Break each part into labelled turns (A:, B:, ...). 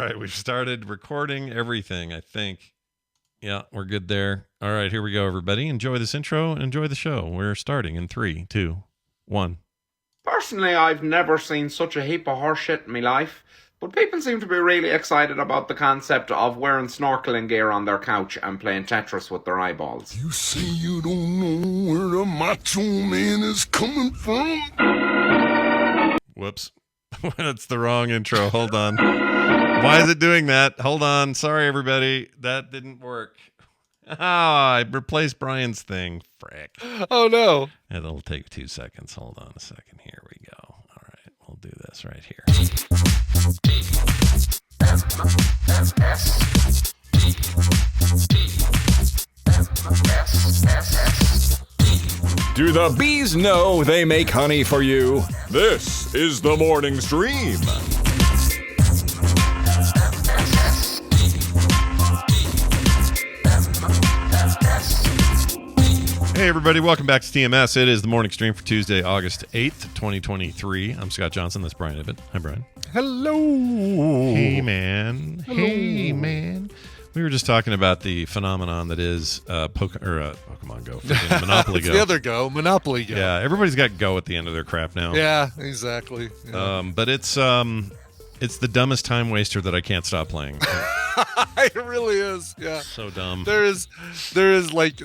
A: right, we've started recording everything, I think. Yeah, we're good there. All right, here we go, everybody. Enjoy this intro and enjoy the show. We're starting in 3, 2, 1.
B: Personally, I've never seen such a heap of horseshit in my life, but people seem to be really excited about the concept of wearing snorkeling gear on their couch and playing Tetris with their eyeballs.
C: You say you don't know where the macho man is coming from?
A: Whoops. That's the wrong intro. Hold on. Why is it doing that? Hold on. Sorry, everybody. That didn't work. Oh, I replaced Brian's thing. Frick.
D: Oh, no.
A: It'll take 2 seconds. Hold on a second. Here we go. All right. We'll do this right here.
E: Do the bees know they make honey for you? This is the morning stream.
A: Hey, everybody. Welcome back to TMS. It is the morning stream for Tuesday, August 8th, 2023. I'm Scott Johnson. That's Brian Ibbott. Hi, Brian.
D: Hello.
A: Hey, man.
D: Hello.
A: Hey, man. We were just talking about the phenomenon that is Pokemon Go, Monopoly Go.
D: The other Go, Monopoly Go.
A: Yeah, everybody's got Go at the end of their crap now.
D: Yeah, exactly. Yeah.
A: But it's the dumbest time waster that I can't stop playing.
D: It really is. Yeah.
A: So dumb.
D: There is like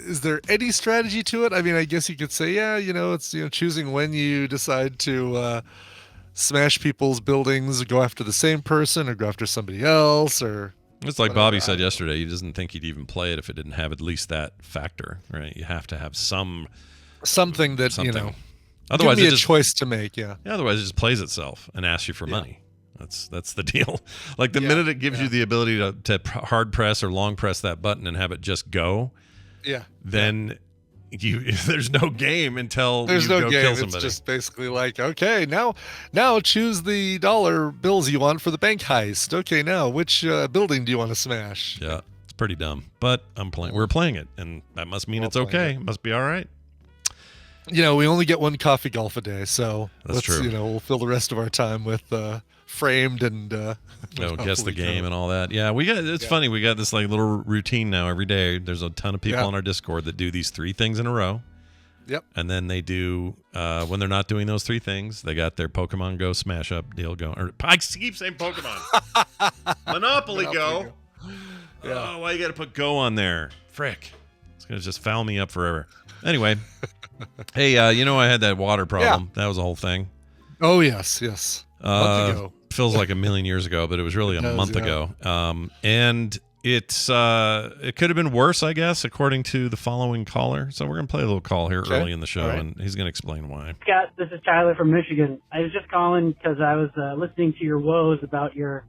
D: is there any strategy to it? I mean, I guess you could say, yeah, it's choosing when you decide to smash people's buildings, or go after the same person, or go after somebody else, or
A: it's like Bobby said yesterday. He doesn't think he'd even play it if it didn't have at least that factor, right? You have to have something that
D: Otherwise, give me a choice to make. Yeah.
A: Otherwise, it just plays itself and asks you for money. That's the deal. Like the minute it gives you the ability to hard press or long press that button and have it just go.
D: Yeah.
A: Then there's no game until
D: there's
A: you
D: no
A: go
D: game.
A: kill somebody.
D: It's just basically like, okay, now choose the dollar bills you want for the bank heist. Okay, now which building do you want to smash?
A: Yeah, it's pretty dumb, but we're playing it, and that must mean it's okay. It must be all right.
D: We only get one coffee golf a day, so
A: that's true.
D: We'll fill the rest of our time with framed and
A: guess the game and all that. Yeah, it's funny. We got this like little routine now every day. There's a ton of people on our Discord that do these 3 things in a row.
D: Yep.
A: And then they do when they're not doing those 3 things, they got their Pokemon Go smash up deal going. Or I keep saying Pokemon. Monopoly Go. Yeah. Oh, why you got to put Go on there? Frick. It's gonna just foul me up forever. Anyway. Hey, I had that water problem. Yeah. That was a whole thing.
D: Oh, yes. A month ago.
A: Feels like a million years ago, but it was really a month ago. And it could have been worse, I guess, according to the following caller. So we're going to play a little call here early in the show, and he's going to explain why.
F: Scott, this is Tyler from Michigan. I was just calling because I was listening to your woes about your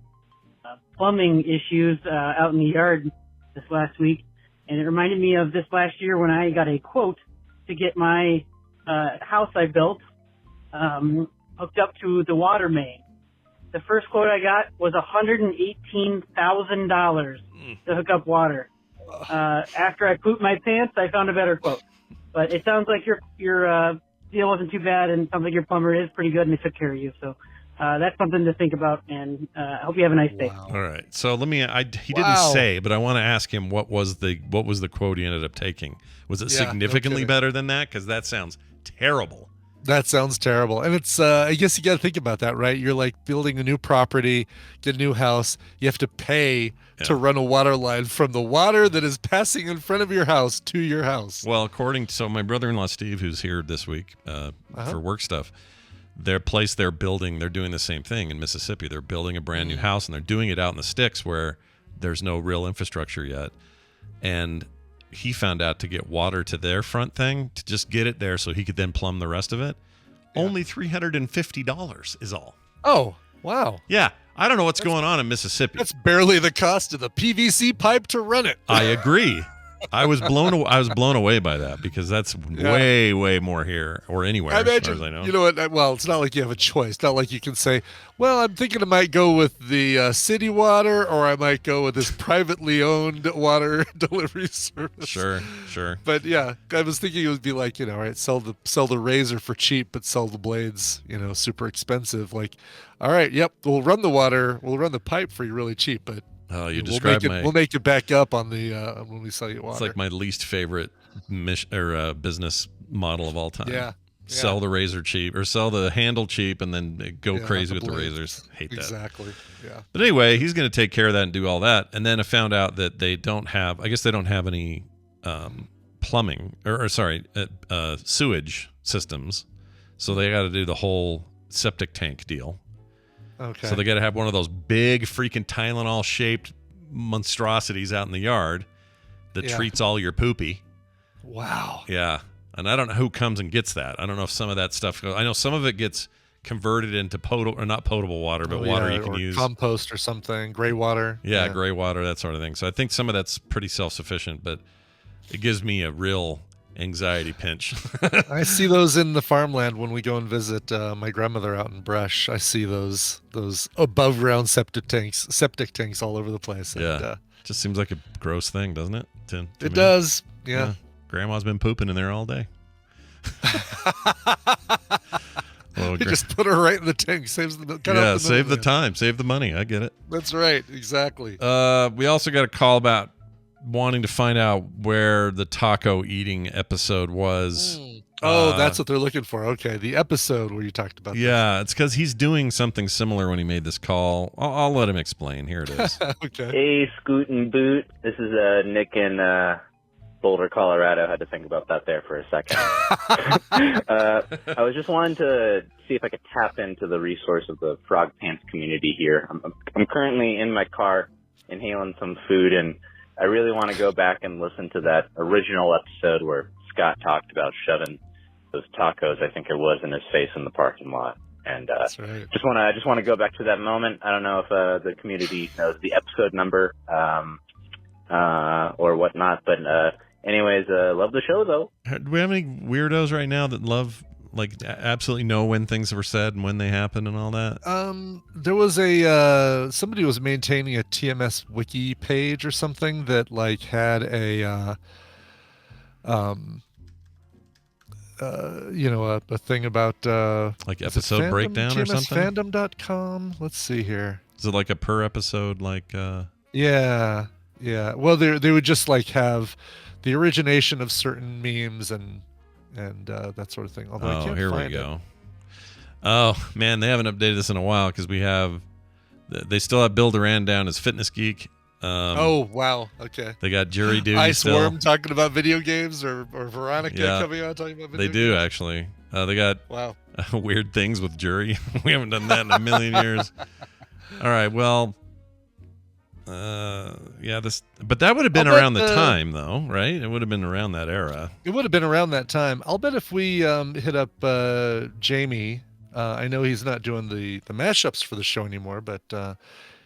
F: plumbing issues out in the yard this last week. And it reminded me of this last year when I got a quote to get my house I built hooked up to the water main. The first quote I got was $118,000 to hook up water. After I pooped my pants, I found a better quote. But it sounds like your deal wasn't too bad, and it sounds like your plumber is pretty good, and they took care of you. So that's something to think about, and I hope you have a nice day.
A: All right. So he didn't say, but I want to ask him what was the quote he ended up taking. Was it significantly better than that? Because that sounds terrible.
D: That sounds terrible. And it's, I guess you got to think about that, right? You're like building a new property, get a new house. You have to pay to run a water line from the water that is passing in front of your house to your house.
A: Well, so my brother-in-law, Steve, who's here this week for work stuff, their place they're building, they're doing the same thing in Mississippi. They're building a brand new house, and they're doing it out in the sticks where there's no real infrastructure yet. And he found out to get water to their front thing, to just get it there so he could then plumb the rest of it. Only $350 is all.
D: Oh, wow.
A: Yeah. I don't know what's going on in Mississippi.
D: That's barely the cost of the PVC pipe to run it.
A: I agree. I was blown away by that because that's way more here or anywhere.
D: I imagine,
A: as far as I know.
D: you know what? Well, it's not like you have a choice. It's not like you can say, well, I'm thinking I might go with the city water, or I might go with this privately owned water delivery service.
A: Sure.
D: But yeah, I was thinking it would be like, all right, sell the razor for cheap, but sell the blades, super expensive. Like, all right, yep, we'll run the pipe for you really cheap, but
A: Oh, you described
D: we'll make it back up on the when we sell you water.
A: It's like my least favorite business model of all time.
D: Yeah.
A: Sell the razor cheap or sell the handle cheap and then go crazy with the razors. Hate that.
D: Exactly. Yeah.
A: But anyway, he's going to take care of that and do all that. And then I found out that they don't have any plumbing or sewage systems. So they got to do the whole septic tank deal.
D: Okay.
A: So they got to have one of those big freaking Tylenol shaped monstrosities out in the yard that treats all your poopy.
D: Wow.
A: Yeah. And I don't know who comes and gets that. I don't know if some of that stuff goes. I know some of it gets converted into not potable water, but water you can use.
D: Compost or something. Greywater.
A: Yeah, Greywater, that sort of thing. So I think some of that's pretty self-sufficient, but it gives me a real anxiety pinch.
D: I see those in the farmland when we go and visit my grandmother out in Brush. I see those above ground septic tanks all over the place.
A: Yeah. Just seems like a gross thing, doesn't it? To
D: it
A: me.
D: Does. Yeah.
A: Grandma's been pooping in there all day.
D: You just put her right in the tank. Saves the
A: save the time, save the money. I get it.
D: That's right. Exactly.
A: We also got a call about wanting to find out where the taco eating episode was.
D: Oh, that's what they're looking for. Okay, the episode where you talked about.
A: Yeah, it's because he's doing something similar when he made this call. I'll let him explain. Here it is.
D: Okay.
G: Hey, Scoot and Boot. This is Nick in Boulder, Colorado. I had to think about that there for a second. I was just wanting to see if I could tap into the resource of the Frog Pants community here. I'm currently in my car inhaling some food, and I really want to go back and listen to that original episode where Scott talked about shoving those tacos, I think it was, in his face in the parking lot. And
D: that's right.
G: just want to go back to that moment. I don't know if the community knows the episode number or whatnot, but anyways, love the show though.
A: Do we have any weirdos right now that absolutely know when things were said and when they happened and all that?
D: There was somebody was maintaining a TMS wiki page or something that had a a thing about
A: episode breakdown or something.
D: TMSfandom.com. Let's see here.
A: Is it like a per episode
D: Yeah. Well, they would just have the origination of certain memes and that sort of thing. Although I can't
A: here
D: find
A: we go. Oh man, they haven't updated this in a while because they still have Bill Duran down as Fitness Geek.
D: Oh wow, okay.
A: They got Jury Duty.
D: Iceworm talking about video games, or Veronica coming out talking about video games.
A: They do actually. They got weird things with Jury. We haven't done that in a million years. All right, well. But that would have been around the time, though, right? It would have been around that era.
D: It would have been around that time. I'll bet if we hit up Jamie, I know he's not doing the mashups for the show anymore, but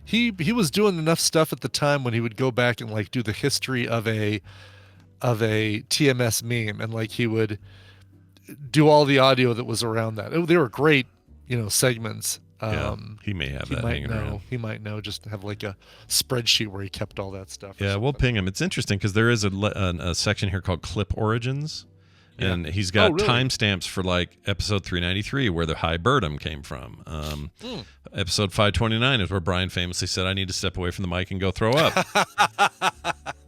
D: he was doing enough stuff at the time when he would go back and do the history of a TMS meme, and he would do all the audio that was around that. They were great, segments.
A: He may have that hanging around.
D: He might know, just have a spreadsheet where he kept all that stuff.
A: Yeah, we'll ping him. It's interesting because there is a section here called Clip Origins, and he's got timestamps for episode 393 where the Hibertum came from. Episode 529 is where Brian famously said, "I need to step away from the mic and go throw up."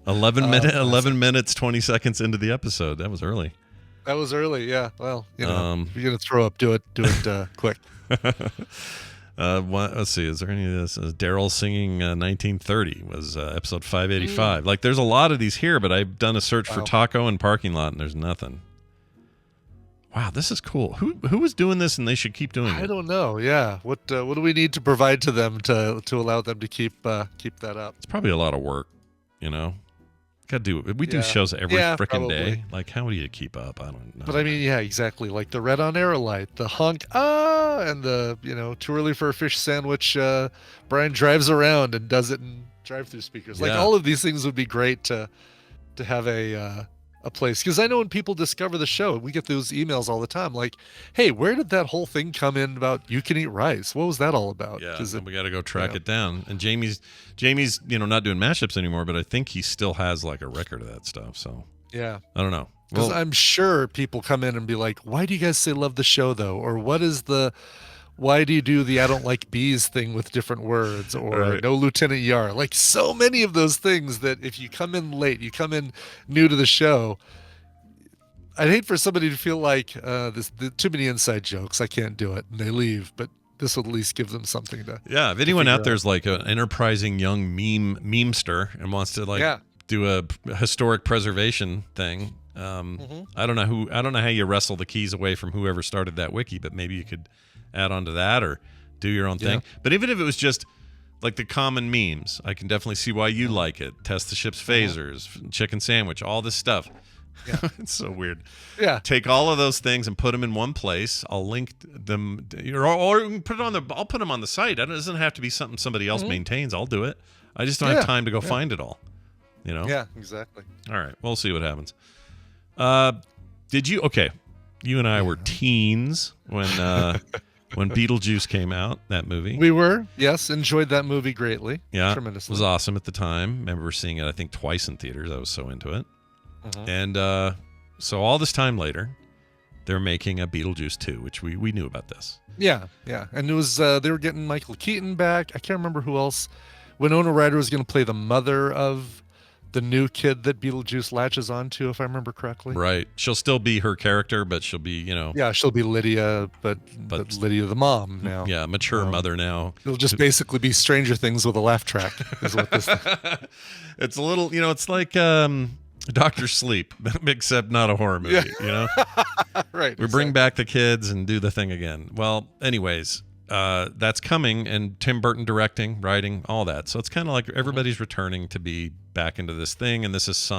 A: 11 minutes 20 seconds into the episode. That was early.
D: That was early. Yeah. Well, if you're gonna throw up, do it quick.
A: Let's see. Is there any of this? Daryl singing 1930 was episode 585. There's a lot of these here, but I've done a search for taco and parking lot, and there's nothing. Wow, this is cool. Who was doing this, and they should keep doing it?
D: I don't know. Yeah. What do we need to provide to them to allow them to keep that up?
A: It's probably a lot of work, Gotta do it. We do shows every freaking day. How do you keep up? I don't know.
D: But I mean, yeah, exactly. The red on air light, the honk, and the too early for a fish sandwich. Brian drives around and does it in drive-through speakers. All of these things would be great to to have a place, because I know when people discover the show, we get those emails all the time, like, "Hey, where did that whole thing come in about you can eat rice? What was that all about?"
A: Yeah, we got to go track it down. And Jamie's not doing mashups anymore, but I think he still has like a record of that stuff. So
D: yeah,
A: I don't know.
D: Because I'm sure people come in and be like, "Why do you guys say love the show though?" Or why do you do the I don't like bees thing with different words, or
A: right.
D: no Lieutenant Yar? Like so many of those things that if you come in late, you come in new to the show, I'd hate for somebody to feel like too many inside jokes, I can't do it, and they leave. But this will at least give them something to.
A: Yeah, if anyone out there's like an enterprising young memester and wants to do a historic preservation thing, I don't know how you wrestle the keys away from whoever started that wiki, but maybe you could add on to that or do your own thing. But even if it was just like the common memes, I can definitely see why you like it. Test the ship's phasers, chicken sandwich, all this stuff. Yeah. It's so weird.
D: Yeah.
A: Take all of those things and put them in one place. I'll link them, or put it on I'll put them on the site. It doesn't have to be something somebody else maintains. I'll do it. I just don't have time to go find it all.
D: Yeah, exactly.
A: All right, we'll see what happens. You and I were teens when Beetlejuice came out, that movie.
D: We were, yes, enjoyed that movie greatly.
A: Yeah,
D: tremendously.
A: It was awesome at the time. Remember seeing it, I think, twice in theaters. I was so into it. And so all this time later, they're making a Beetlejuice 2, which we knew about this.
D: Yeah. And it was they were getting Michael Keaton back. I can't remember who else. Winona Ryder was going to play the mother of the new kid that Beetlejuice latches onto, if I remember correctly.
A: Right. She'll still be her character, but she'll be,
D: Yeah, she'll be Lydia, but Lydia the mom now.
A: Yeah, mature mother now.
D: It'll just basically be Stranger Things with a laugh track, is what this
A: It's a little, it's like Dr. Sleep, except not a horror movie,
D: Right.
A: We bring back the kids and do the thing again. Well, anyways, that's coming, and Tim Burton directing, writing, all that. So it's kind of like everybody's returning to be back into this thing, and this is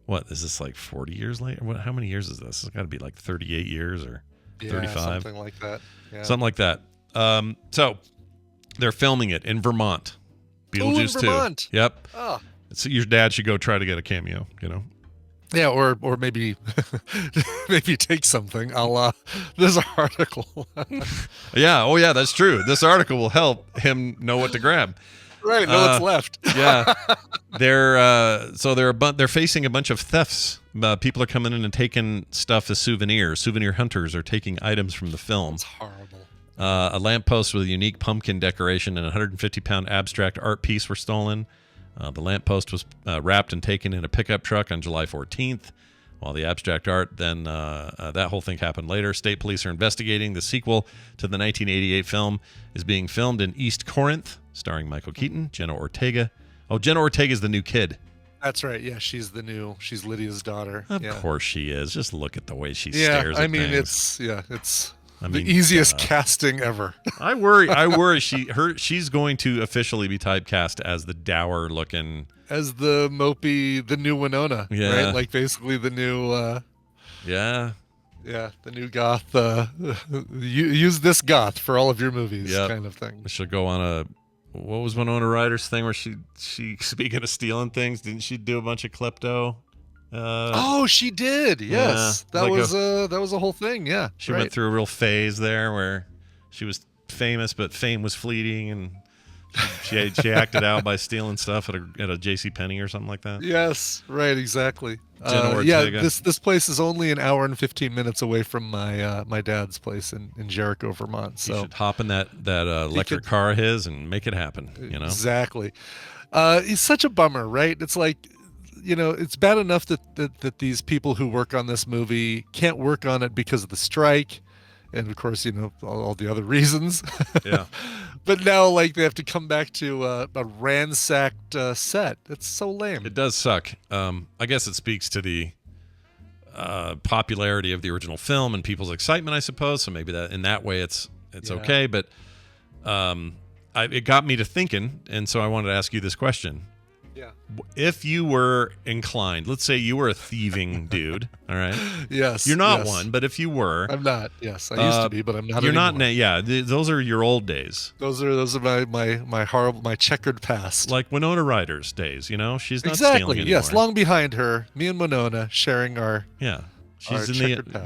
A: what is this, like 40 years later? How many years is this? It's got to be like 38 years or 35.
D: Something like that. Yeah.
A: Something like that. So they're filming it in Vermont. Beetlejuice 2.
D: Vermont.
A: Yep.
D: Oh.
A: So your dad should go try to get a cameo,
D: Yeah, or maybe take something. There's an article.
A: Yeah. Oh, yeah. That's true. This article will help him know what to grab.
D: Right. Know what's left.
A: Yeah. They're facing a bunch of thefts. People are coming in and taking stuff as souvenirs. Souvenir hunters are taking items from the film.
D: It's horrible.
A: A lamppost with a unique pumpkin decoration and a 150-pound abstract art piece were stolen. The lamppost was wrapped and taken in a pickup truck on July 14th, while the abstract art, then that whole thing happened later. State police are investigating. The sequel to the 1988 film is being filmed in East Corinth, starring Michael Keaton, Jenna Ortega. Oh, Jenna Ortega is the new kid.
D: That's right. Yeah, she's Lydia's daughter.
A: Of course she is. Just look at the way she stares at things.
D: It's the easiest casting ever.
A: I worry she's going to officially be typecast as the dour looking,
D: as the mopey, the new Winona, right? Like basically the new the new goth, use this goth for all of your movies kind of thing.
A: She'll go on what was Winona Ryder's thing where she speaking of stealing things, didn't she do a bunch of klepto?
D: She did. Yes, that was a whole thing. Yeah,
A: she went through a real phase there where she was famous, but fame was fleeting, and she acted out by stealing stuff at a JCPenney or something like that.
D: Yes, right, exactly. This place is only an hour and 15 minutes away from my dad's place in Jericho, Vermont. So
A: you should hop in that electric car of his and make it happen.
D: Exactly. It's such a bummer, right? It's like, it's bad enough that these people who work on this movie can't work on it because of the strike, and of course, all the other reasons.
A: Yeah.
D: But now, they have to come back to a ransacked set. It's so lame.
A: It does suck. I guess it speaks to the popularity of the original film and people's excitement, I suppose. So maybe that in that way it's okay. But it got me to thinking, and so I wanted to ask you this question.
D: Yeah.
A: If you were inclined, let's say you were a thieving dude, all right?
D: Yes.
A: You're not
D: yes.
A: one, but if you were,
D: I'm not. Yes, I used to be, but I'm not.
A: You're
D: anymore.
A: not. Yeah, those are your old days.
D: Those are my horrible, my checkered past.
A: Like Winona Ryder's days. You know, she's not
D: exactly.
A: stealing anymore.
D: Yes, long behind her, me and Winona sharing our.
A: Yeah.
D: She's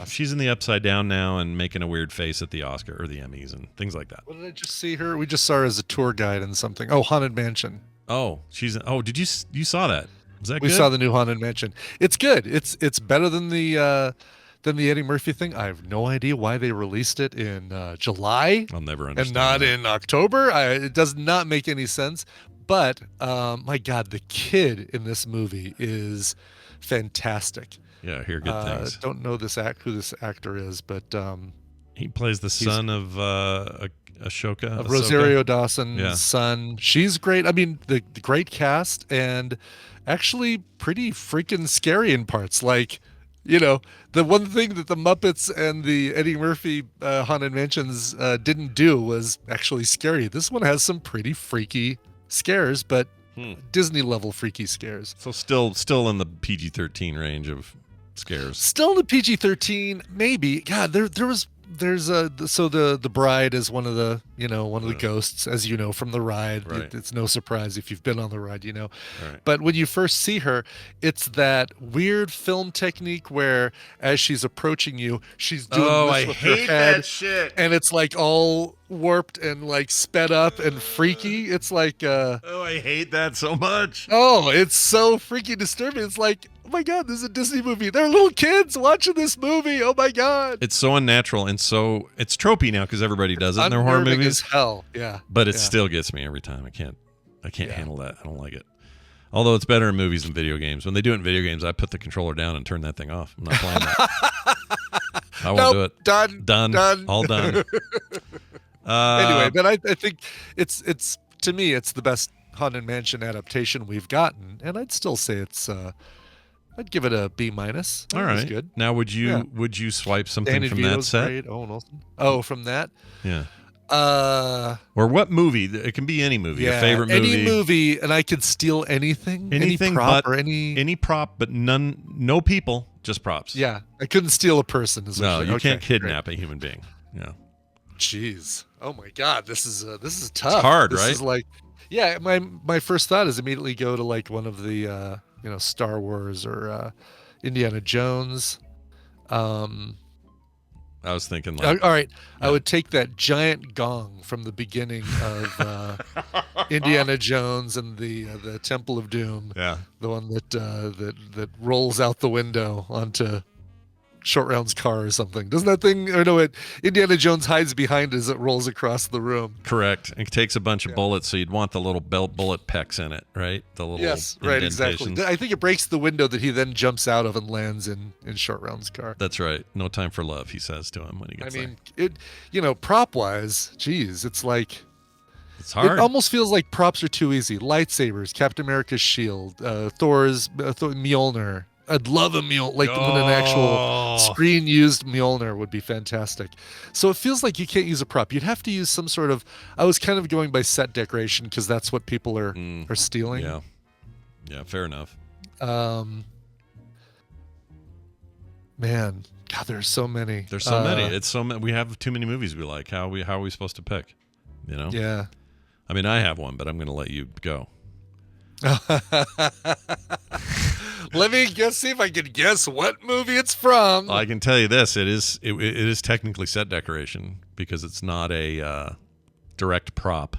A: She's in the Upside Down now and making a weird face at the Oscar or the Emmys and things like that.
D: What did I just see her? We just saw her as a tour guide in something. Oh, Haunted Mansion.
A: Oh, did you saw that? Was that
D: We
A: good?
D: saw the new Haunted Mansion. It's good. It's better than the Eddie Murphy thing. I have no idea why they released it in July.
A: I'll never understand.
D: And not
A: that.
D: in October. It does not make any sense. But my God, the kid in this movie is fantastic.
A: Yeah, I hear good things.
D: Don't know who this actor is, but
A: he plays the son of Ashoka.
D: of Rosario Dawson's
A: Yeah.
D: son. She's great. I mean, the great cast and actually pretty freaking scary in parts. Like, you know, the one thing that the Muppets and the Eddie Murphy Haunted Mansions didn't do was actually scary. This one has some pretty freaky scares, but Disney level freaky scares.
A: So still in the PG-13 range of scares.
D: Still the PG-13, maybe. God, there's the bride is one of the ghosts, as you know from the ride.
A: Right.
D: It's no surprise if you've been on the ride, you know.
A: Right.
D: But when you first see her, it's that weird film technique where as she's approaching you, she's doing this with her head,
A: shit.
D: and it's like all warped and like sped up and freaky. It's like
A: Oh, I hate that so much.
D: oh, it's so freaky disturbing. It's like, oh my God, this is a Disney movie. There are little kids watching this movie. Oh my God.
A: It's so unnatural and so it's tropey now because everybody does it in their horror
D: Unnerving
A: movies.
D: as hell. Yeah.
A: But it
D: Yeah.
A: still gets me every time. I can't
D: Yeah.
A: handle that. I don't like it. Although it's better in movies than video games. When they do it in video games, I put the controller down and turn that thing off. I'm not playing that. I won't do it.
D: Done.
A: All done.
D: Anyway, but I think it's to me it's the best Haunted Mansion adaptation we've gotten, and I'd still say it's I'd give it a B minus.
A: All right.
D: Good.
A: Now, would you
D: Yeah.
A: swipe something
D: Danny
A: from
D: DeVito's
A: that set?
D: great. Owen Wilson. Oh, from that.
A: Yeah.
D: Uh,
A: Or what movie? It can be any movie.
D: yeah,
A: A favorite movie.
D: any movie, and I could steal anything,
A: Anything
D: any prop
A: but
D: or any
A: prop, but no people, just props.
D: Yeah, I couldn't steal a person. Is what
A: No,
D: you're
A: you
D: saying.
A: can't
D: Okay,
A: kidnap a human being. Yeah.
D: great. Jeez. Oh my God, this is tough.
A: It's hard,
D: this
A: right?
D: Is like, yeah. My first thought is immediately go to like one of the Star Wars or Indiana Jones.
A: I was thinking like
D: All right, I would take that giant gong from the beginning of Indiana Jones and the Temple of Doom.
A: yeah.
D: The one that rolls out the window onto Short Round's car or something. Doesn't that thing? Or no, Indiana Jones hides behind as it rolls across the room.
A: Correct. It takes a bunch of bullets, so you'd want the little bullet pecks in it, right? The little
D: Yes, right, exactly.
A: indentations.
D: I think it breaks the window that he then jumps out of and lands in Short Round's car.
A: That's right. No time for love, he says to him when he
D: I
A: gets
D: mean, prop wise, geez, it's like.
A: there. It's hard.
D: It almost feels like props are too easy. Lightsabers, Captain America's shield, Thor's Mjolnir. I'd love a Mjolnir, like when an actual screen used Mjolnir would be fantastic. So it feels like you can't use a prop. You'd have to use some sort of. I was kind of going by set decoration because that's what people are stealing.
A: Yeah. Yeah, fair enough.
D: Man, God, there's so many.
A: There's so many. It's so many. We have too many movies we like. How are we supposed to pick? You know?
D: Yeah.
A: I mean, I have one, but I'm going to let you go.
D: Let me see if I can guess what movie it's from.
A: I can tell you this: it is technically set decoration because it's not a direct prop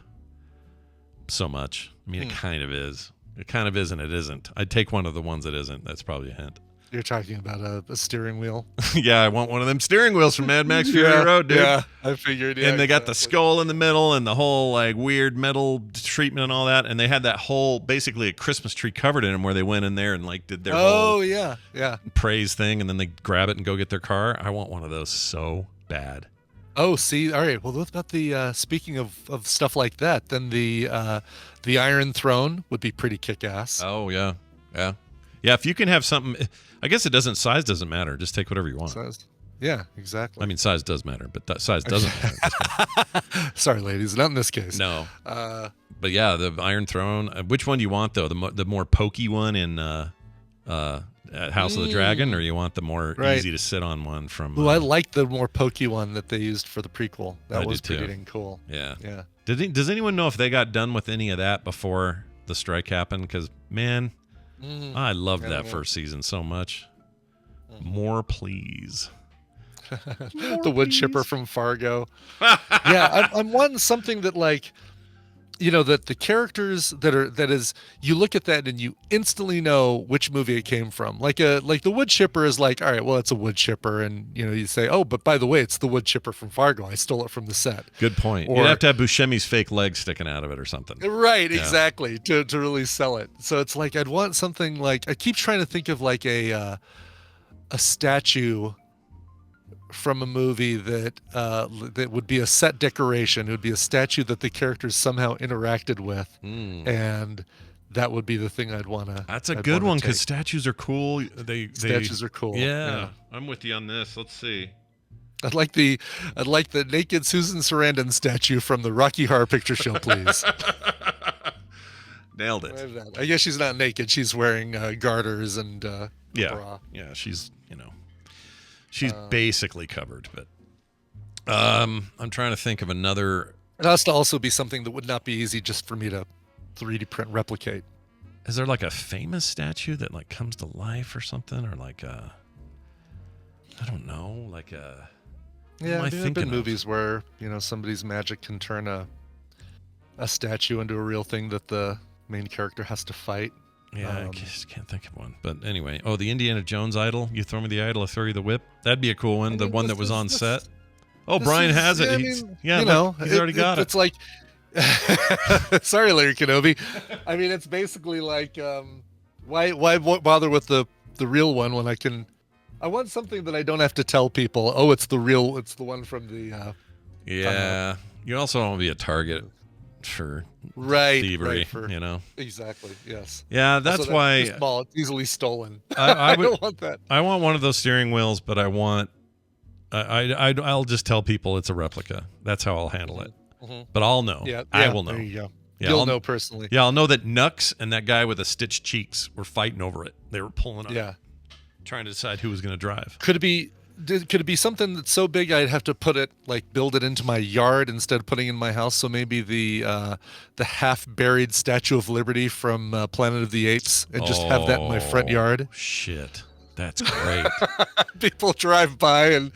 A: so much. I mean, it kind of is. It kind of is, and it isn't. I'd take one of the ones that isn't. That's probably a hint.
D: You're talking about a steering wheel.
A: Yeah, I want one of them steering wheels from Mad Max Fury Road, dude.
D: Yeah, I figured. Yeah,
A: And they got the
D: exactly.
A: skull in the middle and the whole like weird metal treatment and all that. And they had that whole basically a Christmas tree covered in them where they went in there and like did their whole
D: yeah.
A: praise thing, and then they grab it and go get their car. I want one of those so bad.
D: Oh, see, all right. Well, what about the speaking of stuff like that? Then the Iron Throne would be pretty kick-ass.
A: Oh yeah, yeah. If you can have something, I guess size doesn't matter. Just take whatever you want.
D: Yeah, exactly.
A: I mean, size does matter, but that size doesn't matter.
D: Sorry, ladies, not in this case.
A: No. But yeah, the Iron Throne. Which one do you want though? The more pokey one in at House of the Dragon, or you want the more easy to sit on one from?
D: I like the more pokey one that they used for the prequel. That was
A: pretty
D: dang cool.
A: Yeah.
D: Yeah.
A: Does anyone know if they got done with any of that before the strike happened? Because man, I loved that first season so much. More, please.
D: The wood chipper from Fargo. Yeah, I'm wanting something that like, that the characters that is you look at that and you instantly know which movie it came from. Like the wood chipper is like, all right, well, it's a wood chipper, and you say, oh, but by the way, it's the wood chipper from Fargo. I stole it from the set.
A: Good point. You'd have to have Buscemi's fake leg sticking out of it or something.
D: Right, exactly, to really sell it. So it's like I'd want something like, I keep trying to think of like a statue from a movie that would be a set decoration. It would be a statue that the characters somehow interacted with, and that would be the thing I'd want to.
A: That's a good one because statues are cool.
D: Statues are cool.
A: Yeah, I'm with you on this. Let's see.
D: I'd like the naked Susan Sarandon statue from the Rocky Horror Picture Show, please.
A: Nailed it.
D: I guess she's not naked. She's wearing garters and bra.
A: Yeah, she's basically covered, but I'm trying to think of another.
D: It has to also be something that would not be easy just for me to 3D print replicate.
A: Is there like a famous statue that like comes to life or something, or like I don't know, like a.
D: Yeah, there have been movies where somebody's magic can turn a statue into a real thing that the main character has to fight.
A: Yeah, I just can't think of one. But anyway, the Indiana Jones idol. You throw me the idol, I throw you the whip. That'd be a cool one. The one that was on set. Oh, Brian has it. He's already got it.
D: It's like, sorry, Larry Kenobi. I mean, it's basically like, why bother with the real one when I want something that I don't have to tell people. Oh, it's the one from the.
A: Yeah, you also don't want to be a target for thievery,
D: exactly. Yes.
A: Yeah, that's why
D: it's small. It's easily stolen. I don't want that.
A: I want one of those steering wheels, but I want. I'll just tell people it's a replica. That's how I'll handle it. But I'll know.
D: Yeah,
A: I will know.
D: There you go.
A: Yeah,
D: You'll know personally.
A: Yeah, I'll know that Nux and that guy with the stitched cheeks were fighting over it. They were pulling up. Trying to decide who was going to drive.
D: Could it be something that's so big I'd have to build it into my yard instead of putting it in my house? So maybe the half-buried Statue of Liberty from Planet of the Apes, and just have that in my front yard.
A: Shit, that's great.
D: People drive by and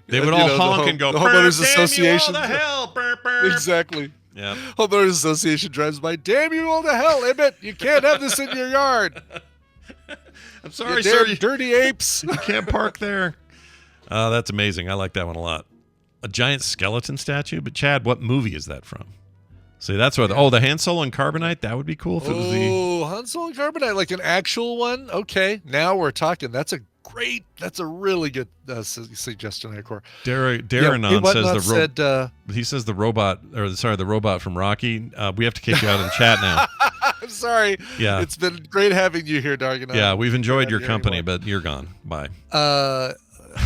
A: they would all honk and go,
D: the Homeowners Association.
A: Damn you all to hell.
D: Exactly.
A: Yeah.
D: Homeowners Association drives by. Damn you all to hell, Ibbott! You can't have this in your yard.
A: I'm sorry, sir.
D: Dirty apes.
A: You can't park there. That's amazing. I like that one a lot. A giant skeleton statue? But Chad, what movie is that from? See, that's what. The Han Solo and Carbonite? That would be cool if it was the.
D: Han Solo and Carbonite, like an actual one? Okay, now we're talking. That's a really good suggestion, Icor.
A: Darren says he says the robot from Rocky. We have to kick you out of the chat now.
D: I'm sorry.
A: Yeah.
D: It's been great having you here, Dargan.
A: Yeah, we've enjoyed your company, but you're gone. Bye.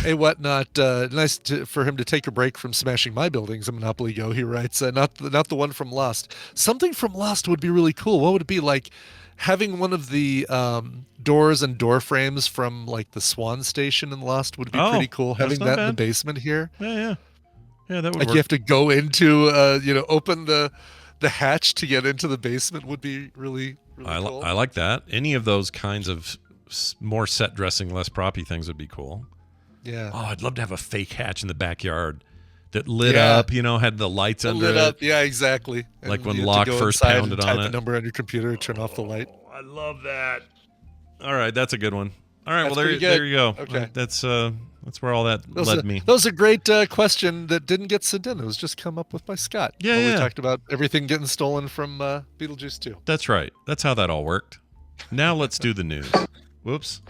D: Hey, whatnot. Nice for him to take a break from smashing my buildings at Monopoly Go. He writes, not the one from Lost. Something from Lost would be really cool. What would it be like? Having one of the doors and door frames from like the Swan Station in Lost would be pretty cool. Having that in the basement here.
A: Yeah, that would
D: like
A: work.
D: You have to go into open the hatch to get into the basement would be really cool.
A: I like that. Any of those kinds of more set dressing, less proppy things would be cool.
D: Yeah.
A: Oh, I'd love to have a fake hatch in the backyard that lit up, had the lights under it.
D: Up. Yeah, exactly.
A: Like
D: and
A: when Locke first pounded on it.
D: Type the number on your computer and turn off the light.
A: I love that. All right, that's a good one. All right,
D: that's
A: well there you go.
D: Okay.
A: That's where all that led me.
D: That was a great question that didn't get sent in. It was just come up with by Scott.
A: Yeah,
D: We talked about everything getting stolen from Beetlejuice 2.
A: That's right. That's how that all worked. Now let's do the news. Whoops.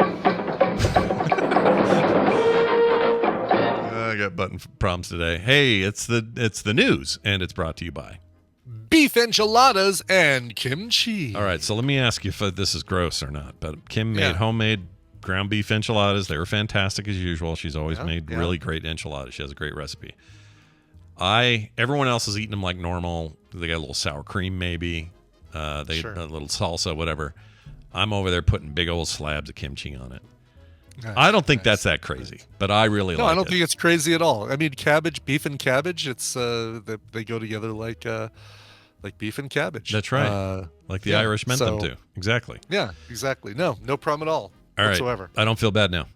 A: I got button problems today. Hey, it's the news, and it's brought to you by
D: beef enchiladas and kimchi.
A: All right, so let me ask you if this is gross or not. But Kim made homemade ground beef enchiladas. They were fantastic as usual. She's always made really great enchiladas. She has a great recipe. Everyone else is eating them like normal. They got a little sour cream maybe. A little salsa, whatever. I'm over there putting big old slabs of kimchi on it.
D: Nice,
A: I don't think that's that crazy, but I really like it.
D: No, I don't think it's crazy at all. I mean, beef and cabbage, it's they go together like beef and cabbage.
A: That's right. Like the Irish meant them to. Exactly.
D: Yeah, exactly. No problem at all
A: All
D: whatsoever.
A: Right. I don't feel bad now.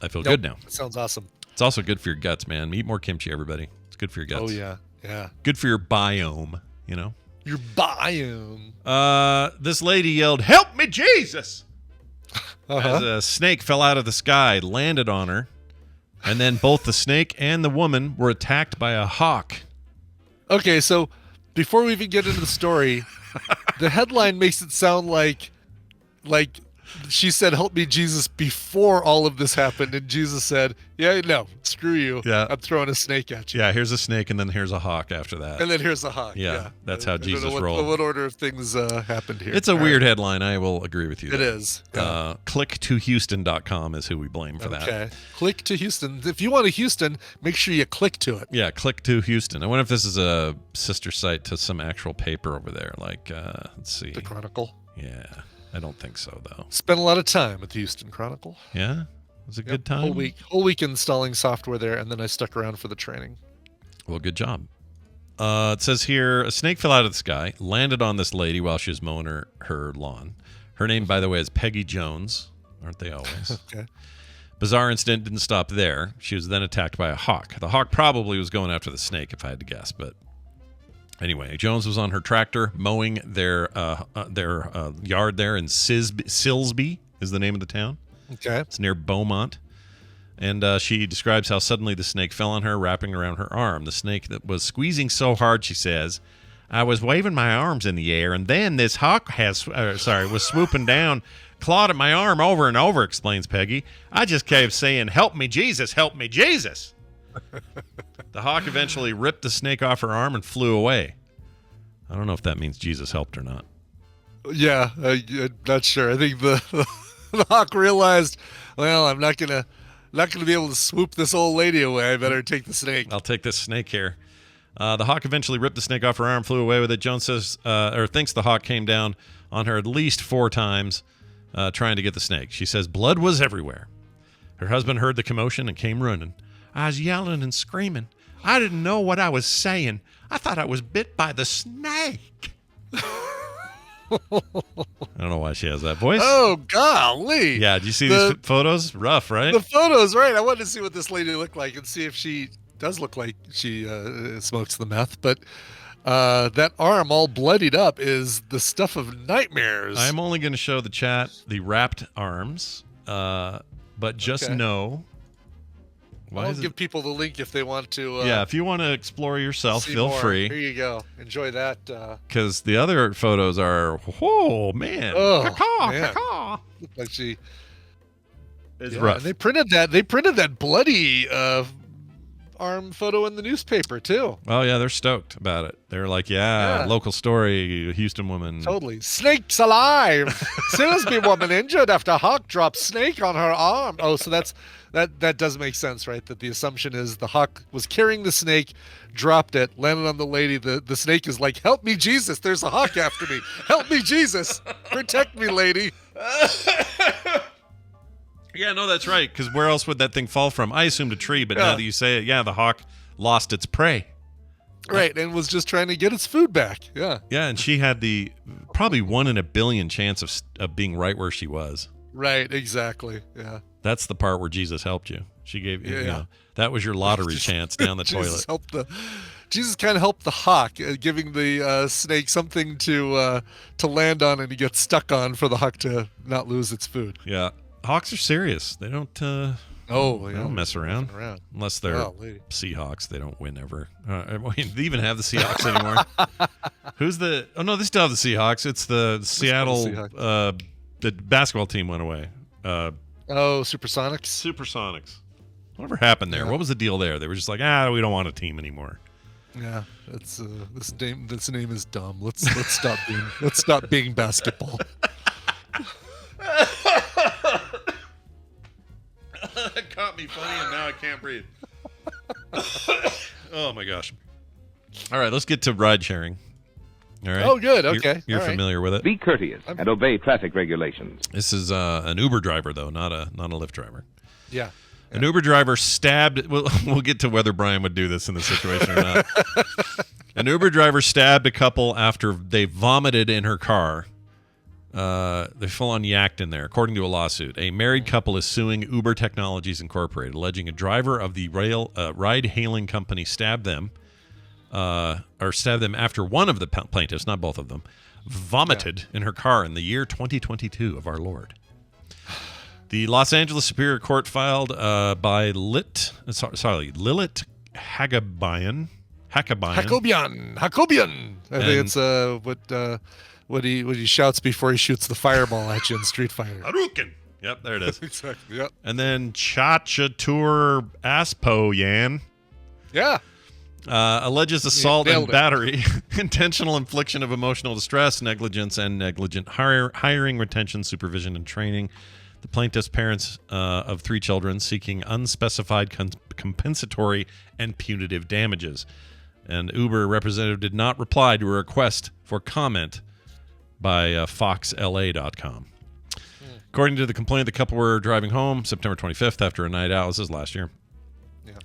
A: I feel good now.
D: That sounds awesome.
A: It's also good for your guts, man. Eat more kimchi, everybody. It's good for your guts.
D: Oh, yeah. Yeah.
A: Good for your biome, you know?
D: Your biome.
A: This lady yelled, "Help me, Jesus!"
D: Uh-huh.
A: As a snake fell out of the sky, landed on her, and then both the snake and the woman were attacked by a hawk.
D: Okay, so before we even get into the story, the headline makes it sound like she said, "Help me, Jesus," before all of this happened, and Jesus said, "Yeah, no, screw you.
A: Yeah.
D: I'm throwing a snake at you."
A: Yeah, here's a snake, and then here's a hawk after that.
D: And then here's a hawk.
A: Yeah, that's how Jesus
D: I don't know
A: rolled.
D: what order of things happened here?
A: It's a weird headline. I will agree with you.
D: It is. Yeah.
A: Click2Houston.com is who we blame for that.
D: Okay. Click to Houston. If you want a Houston, make sure you click to it.
A: Yeah, Click to Houston. I wonder if this is a sister site to some actual paper over there. Like, let's see.
D: The Chronicle.
A: Yeah, I don't think so, though.
D: Spent a lot of time at the Houston Chronicle.
A: Yeah? It was a good time?
D: Whole week installing software there, and then I stuck around for the training.
A: Well, good job. It says here, a snake fell out of the sky, landed on this lady while she was mowing her lawn. Her name, by the way, is Peggy Jones. Aren't they always?
D: Okay.
A: Bizarre incident didn't stop there. She was then attacked by a hawk. The hawk probably was going after the snake, if I had to guess. But anyway, Jones was on her tractor mowing their yard there in Silsby is the name of the town.
D: Okay.
A: It's near Beaumont. And she describes how suddenly the snake fell on her, wrapping around her arm. The snake that was squeezing so hard, she says, "I was waving my arms in the air, and then this hawk was swooping down, clawed at my arm over and over," explains Peggy. "I just kept saying, 'Help me, Jesus, help me, Jesus.'" The hawk eventually ripped the snake off her arm and flew away. I don't know if that means Jesus helped or not.
D: Yeah, I'm not sure. I think the hawk realized, well, I'm not gonna be able to swoop this old lady away. I better take the snake.
A: I'll take this snake here. The hawk eventually ripped the snake off her arm, flew away with it. Jones says, thinks the hawk came down on her at least 4 times trying to get the snake. She says blood was everywhere. Her husband heard the commotion and came running. "I was yelling and screaming. I didn't know what I was saying. I thought I was bit by the snake." I don't know why she has that voice.
D: Oh, golly.
A: Yeah, did you see these photos? Rough, right?
D: The photos, right. I wanted to see what this lady looked like and see if she does look like she smokes the meth. But that arm all bloodied up is the stuff of nightmares.
A: I'm only going to show the chat the wrapped arms, but just know...
D: I'll give people the link if they want to.
A: Yeah, if you want to explore yourself, feel free.
D: Here you go. Enjoy that.
A: Because the other photos are, oh, man.
D: Oh,
A: caw,
D: man.
A: caw.
D: Looked like she...
A: It's rough.
D: And they printed that bloody arm photo in the newspaper, too.
A: Oh, yeah, they're stoked about it. They're like, yeah. Local story, Houston woman.
D: Totally. Snake's alive. Silsby woman injured after hawk dropped snake on her arm. Oh, so that does make sense, right? That the assumption is the hawk was carrying the snake, dropped it, landed on the lady. The snake is like, "Help me, Jesus. There's a hawk after me. Help me, Jesus. Protect me, lady."
A: Yeah, no, that's right. Because where else would that thing fall from? I assumed a tree, but now that you say it, yeah, the hawk lost its prey.
D: Right, and was just trying to get its food back. Yeah.
A: Yeah, and she had the probably 1 in a billion chance of being right where she was.
D: Right, exactly. Yeah.
A: That's the part where Jesus helped you. She gave you, know, that was your lottery chance down the toilet.
D: Jesus kind of helped the hawk, giving the snake something to land on and to get stuck on for the hawk to not lose its food.
A: Yeah. Hawks are serious. They don't they don't mess around. Unless they're Seahawks. They don't win ever. They even have the Seahawks anymore. Oh, no, they still have the Seahawks. It's the Seattle, the basketball team went away.
D: Supersonics?
A: Supersonics. Whatever happened there? Yeah. What was the deal there? They were just like, we don't want a team anymore.
D: Yeah, it's this name is dumb. Let's stop being basketball.
A: That caught me funny, and now I can't breathe. Oh my gosh! All right, let's get to ride sharing. All right.
D: Oh, good.
A: You're-
D: Okay.
A: You're
D: All right.
A: familiar with it.
H: Be courteous and obey traffic regulations.
A: This is an Uber driver, though, not a Lyft driver.
D: Yeah.
A: An Uber driver stabbed. We'll get to whether Brian would do this in the situation or not. An Uber driver stabbed a couple after they vomited in her car. They full on yacked in there, according to a lawsuit. A married couple is suing Uber Technologies Incorporated, alleging a driver of the ride-hailing company stabbed them after one of the plaintiffs, not both of them, vomited in her car in the year 2022 of our Lord. The Los Angeles Superior Court filed by Lilith Hakabian.
D: Hakobian. I think it's what he shouts before he shoots the fireball at you in Street Fighter.
A: Hadouken. Yep, there it is.
D: Exactly. Yep.
A: And then Chachatur Aspoyan.
D: Yeah.
A: Alleges assault and
D: nailed it.
A: battery, intentional infliction of emotional distress, negligence, and negligent hiring, retention, supervision, and training. The plaintiff's parents of 3 children seeking unspecified compensatory and punitive damages. And Uber representative did not reply to a request for comment by FoxLA.com. According to the complaint, the couple were driving home September 25th after a night out. This is last year.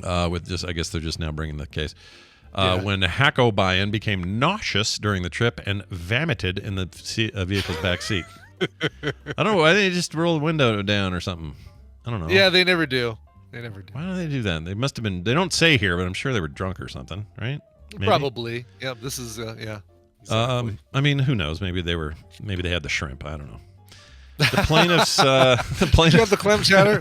A: I guess they're just now bringing the case. When Hakobian became nauseous during the trip and vomited in the vehicle's back seat. I don't know. Why they just roll the window down or something? I don't know.
D: Yeah, they never do.
A: Why do they do that? They must have been. They don't say here, but I'm sure they were drunk or something, right? Maybe?
D: Probably. Yeah. This is. Yeah. Exactly.
A: I mean, who knows? Maybe they had the shrimp. I don't know. The plaintiffs.
D: Do you have the clam chowder?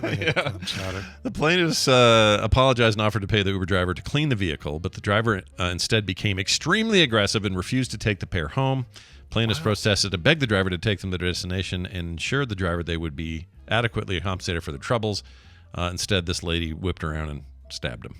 A: The plaintiffs apologized and offered to pay the Uber driver to clean the vehicle, but the driver instead became extremely aggressive and refused to take the pair home. Plaintiffs protested to beg the driver to take them to their destination and ensured the driver they would be adequately compensated for their troubles. Instead, this lady whipped around and stabbed him.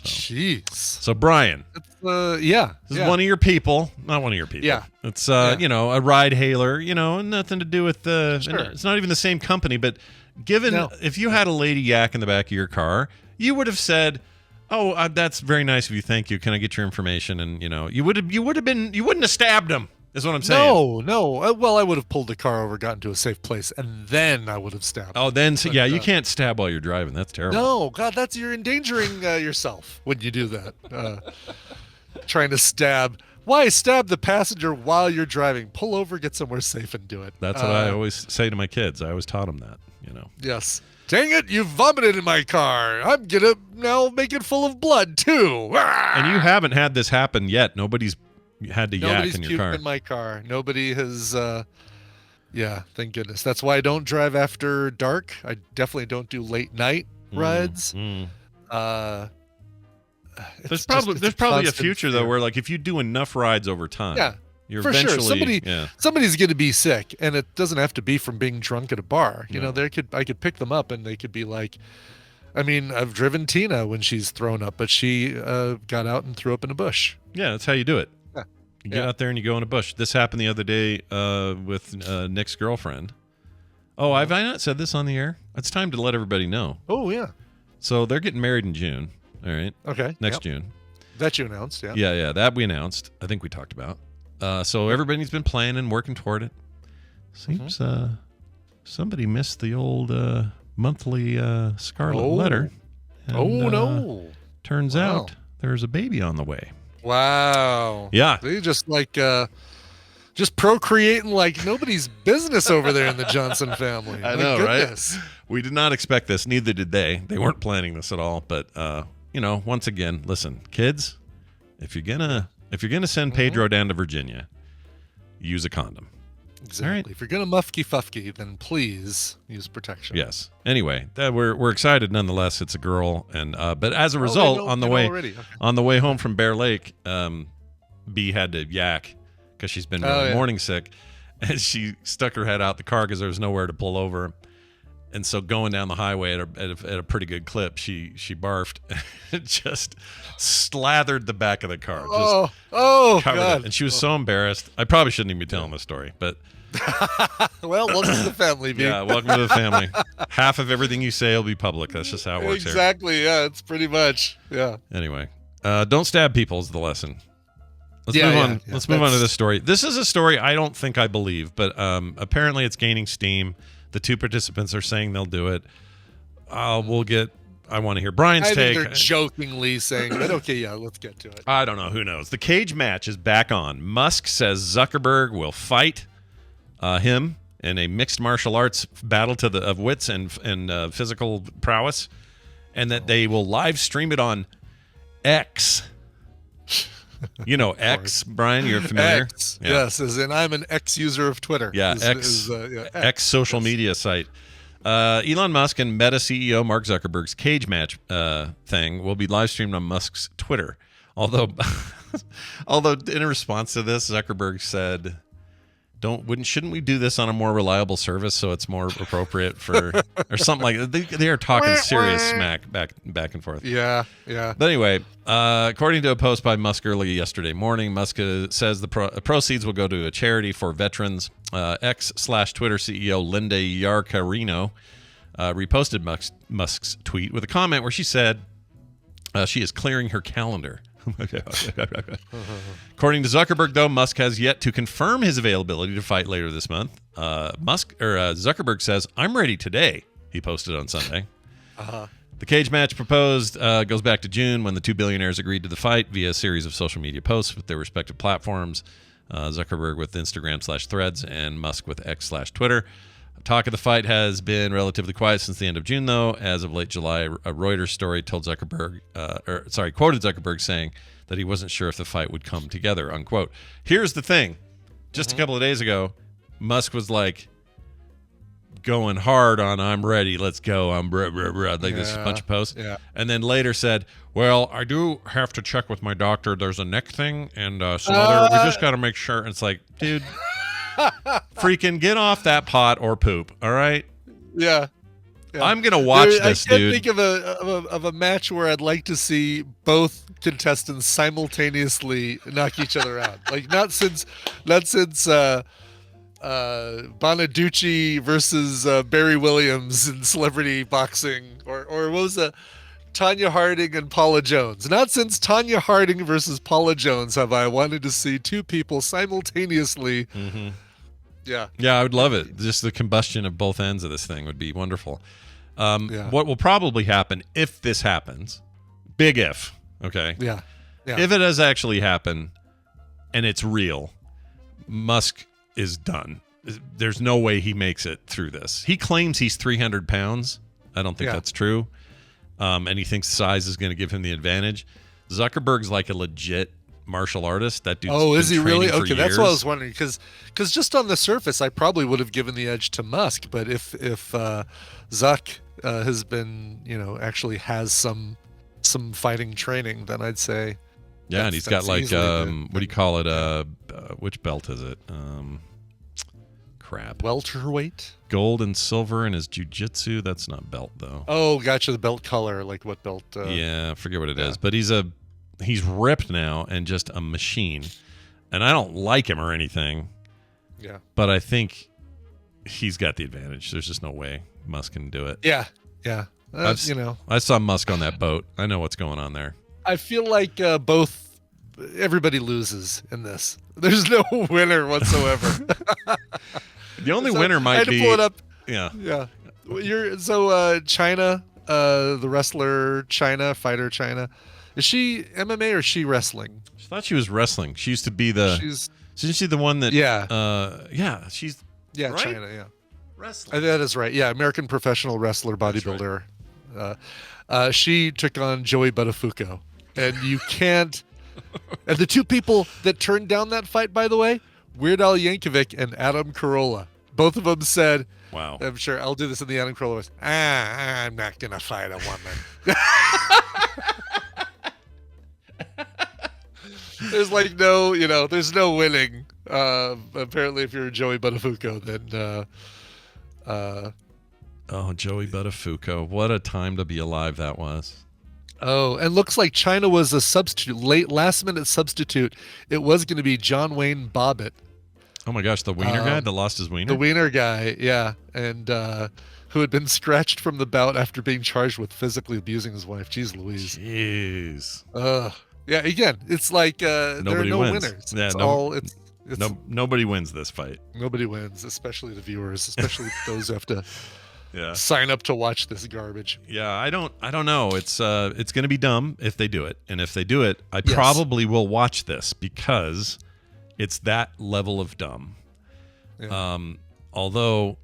D: Jeez.
A: So Brian,
D: yeah,
A: this is one of your people, not one of your people.
D: Yeah,
A: it's a ride hailer. Nothing to do with
D: Sure.
A: It's not even the same company. But if you had a lady yak in the back of your car, you would have said, "Oh, that's very nice of you. Thank you. Can I get your information?" And you wouldn't have stabbed him. Is what I'm saying.
D: No. Well, I would have pulled the car over, gotten to a safe place, and then I would have stabbed.
A: Oh, you can't stab while you're driving. That's terrible.
D: No, God, you're endangering yourself when you do that. Trying to stab. Why stab the passenger while you're driving? Pull over, get somewhere safe, and do it.
A: That's what I always say to my kids. I always taught them that.
D: Yes. Dang it! You vomited in my car. I'm gonna now make it full of blood too.
A: And you haven't had this happen yet. Nobody's had to yak in your car.
D: Nobody's puked in my car. Nobody has. Yeah, thank goodness. That's why I don't drive after dark. I definitely don't do late night rides.
A: There's probably a future though, where like if you do enough rides over time, you're
D: for
A: eventually
D: sure. Somebody's going to be sick, and it doesn't have to be from being drunk at a bar. I could pick them up, and they could be like. I mean, I've driven Tina when she's thrown up, but she got out and threw up in a bush.
A: Yeah, that's how you do it.
D: Yeah.
A: You get out there and you go in a bush. This happened the other day with Nick's girlfriend. Oh, have I not said this on the air? It's time to let everybody know.
D: Oh, yeah.
A: So they're getting married in June. All right.
D: Okay.
A: Next June.
D: That you announced, yeah.
A: Yeah, that we announced. I think we talked about. So everybody's been planning, working toward it. Seems somebody missed the old monthly Scarlet Letter. And,
D: no.
A: Turns out there's a baby on the way.
D: Wow.
A: Yeah.
D: They just just procreating like nobody's business over there in the Johnson family.
A: I know, right? We did not expect this. Neither did they. They weren't planning this at all. But once again, listen, kids, if you're gonna send Pedro down to Virginia, use a condom.
D: Exactly.
A: All right.
D: If you're gonna muffky-fuffky, then please use protection.
A: Yes. Anyway, we're excited nonetheless. It's a girl, and but as a result, on the way home from Bear Lake, B had to yak because she's been really morning sick, and she stuck her head out the car because there was nowhere to pull over, and so going down the highway at a pretty good clip, she barfed, and just slathered the back of the car. Just covered
D: God!
A: it. And she was so embarrassed. I probably shouldn't even be telling this story, but.
D: Well, welcome to the family, B.
A: Yeah, welcome to the family. Half of everything you say will be public. That's just how it works
D: exactly, yeah, it's pretty much, yeah.
A: Anyway, don't stab people is the lesson. Let's move on. Let's move on to this story. This is a story I don't think I believe, but apparently it's gaining steam. The two participants are saying they'll do it. I want to hear Brian's take.
D: Think they're jokingly saying, but okay, yeah, let's get to it.
A: I don't know. Who knows? The cage match is back on. Musk says Zuckerberg will fight him in a mixed martial arts battle of wits and physical prowess, and that they will live stream it on X. You know X, Brian, you're familiar?
D: X, yes, as in I'm an X user of Twitter.
A: Yeah, X social media site. Elon Musk and Meta CEO Mark Zuckerberg's cage match thing will be live streamed on Musk's Twitter. Although in response to this, Zuckerberg said, shouldn't we do this on a more reliable service so it's more appropriate for or something like that? They are talking serious smack back and forth.
D: Yeah.
A: But anyway, according to a post by Musk early yesterday morning, Musk says the proceeds will go to a charity for veterans. X/Twitter CEO Linda Yarcarino reposted Musk's tweet with a comment where she said she is clearing her calendar. According to Zuckerberg, though, Musk has yet to confirm his availability to fight later this month. Zuckerberg says, "I'm ready today," he posted on Sunday. The cage match proposed goes back to June when the two billionaires agreed to the fight via a series of social media posts with their respective platforms. Zuckerberg with Instagram/Threads and Musk with X/Twitter. Talk of the fight has been relatively quiet since the end of June, though. As of late July, a Reuters story quoted Zuckerberg saying that he wasn't sure if the fight would come together, unquote. Here's the thing. Just a couple of days ago, Musk was like going hard on "I'm ready, let's go, I'm this bunch of posts.
D: Yeah.
A: And then later said, "Well, I do have to check with my doctor. There's a neck thing and some other. We just got to make sure." And it's like, dude, freaking get off that pot or poop. All right.
D: Yeah.
A: I'm gonna watch this, dude.
D: I can't think of a match where I'd like to see both contestants simultaneously knock each other out. Like not since Bonaducci versus Barry Williams in celebrity boxing, or what was it? Tanya Harding and Paula Jones. Not since Tanya Harding versus Paula Jones have I wanted to see two people simultaneously.
A: Mm-hmm.
D: Yeah,
A: I would love it. Just the combustion of both ends of this thing would be wonderful. What will probably happen if this happens, big if, okay?
D: Yeah.
A: If it does actually happen and it's real, Musk is done. There's no way he makes it through this. He claims he's 300 pounds. I don't think that's true. And he thinks size is going to give him the advantage. Zuckerberg's like a legit martial artist. That dude's
D: is he really? Okay,
A: years.
D: that's what I was wondering. Because just on the surface, I probably would have given the edge to Musk. But if Zuck has been, actually has some fighting training, then I'd say.
A: Yeah, and he's got like what do you call it? Which belt is it? Crap.
D: Welterweight?
A: Gold and silver in his jiu-jitsu. That's not belt though.
D: Oh, gotcha. The belt color, like what belt?
A: Yeah, I forget what it is. But he's ripped now and just a machine. And I don't like him or anything.
D: Yeah.
A: But I think he's got the advantage. There's just no way Musk can do it.
D: Yeah.
A: I saw Musk on that boat. I know what's going on there.
D: I feel like everybody loses in this. There's no winner whatsoever.
A: The only winner might be.
D: I had to pull it up.
A: Yeah.
D: Chyna, the wrestler fighter Chyna. Is she MMA or is she wrestling?
A: I thought she was wrestling. She used to be isn't she the one that?
D: Yeah.
A: She's.
D: Yeah,
A: right?
D: Chyna. Yeah.
A: Wrestling.
D: That is right. Yeah, American professional wrestler, bodybuilder. Right. She took on Joey Buttafuoco, and you can't. And the two people that turned down that fight, by the way, Weird Al Yankovic and Adam Carolla. Both of them said,
A: "Wow,
D: I'm sure I'll do this in the Adam Carolla voice. I'm not gonna fight a woman." There's like there's no winning. Apparently, if you're Joey Buttafuoco, then.
A: Joey Buttafuoco. What a time to be alive that was.
D: Oh, and looks like Chyna was a substitute, last minute substitute. It was going to be John Wayne Bobbitt.
A: Oh my gosh, the wiener guy that lost his wiener?
D: The wiener guy, yeah. And who had been scratched from the bout after being charged with physically abusing his wife. Jeez Louise.
A: Jeez.
D: Yeah, again, it's like there are
A: Nobody
D: no
A: wins.
D: winners.
A: Yeah,
D: It's
A: no-
D: all it's
A: Nobody wins this fight.
D: nobody wins, especially the viewers, especially those who have to
A: Yeah.
D: sign up to watch this garbage.
A: Yeah, I don't know. It's going to be dumb if they do it. And if they do it, I
D: Yes.
A: probably will watch this because it's that level of dumb.
D: Yeah.
A: Although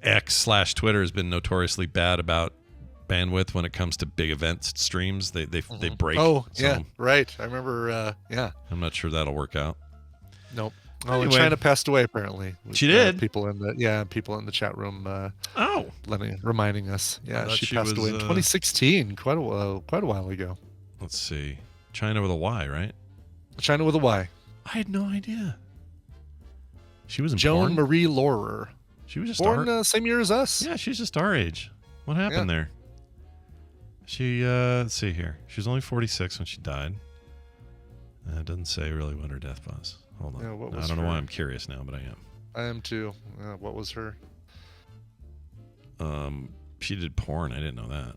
A: X/Twitter has been notoriously bad about bandwidth when it comes to big event streams. They break.
D: Oh,
A: so
D: yeah, right. I remember. Yeah.
A: I'm not sure that'll work out.
D: Nope. Oh, and
A: Anyway.
D: Chyna passed away apparently.
A: She did?
D: People in the chat room. Reminding us.
A: I
D: Yeah,
A: thought
D: she
A: she
D: passed
A: was,
D: away in 2016. Quite a while ago.
A: Let's see. China with a Y, right?
D: Chyna with a Y.
A: I had no idea. She was in
D: Joan
A: porn?
D: Marie Laurer.
A: She was just
D: Born
A: our,
D: same year as us.
A: yeah, she's just our age. What happened there? She let's see here. She was only 46 when she died. It doesn't say really when her death was. Hold on.
D: Yeah, what
A: I
D: was
A: don't know
D: her-
A: why I'm curious now, but I am.
D: I am too. What was her?
A: She did porn. I didn't know that.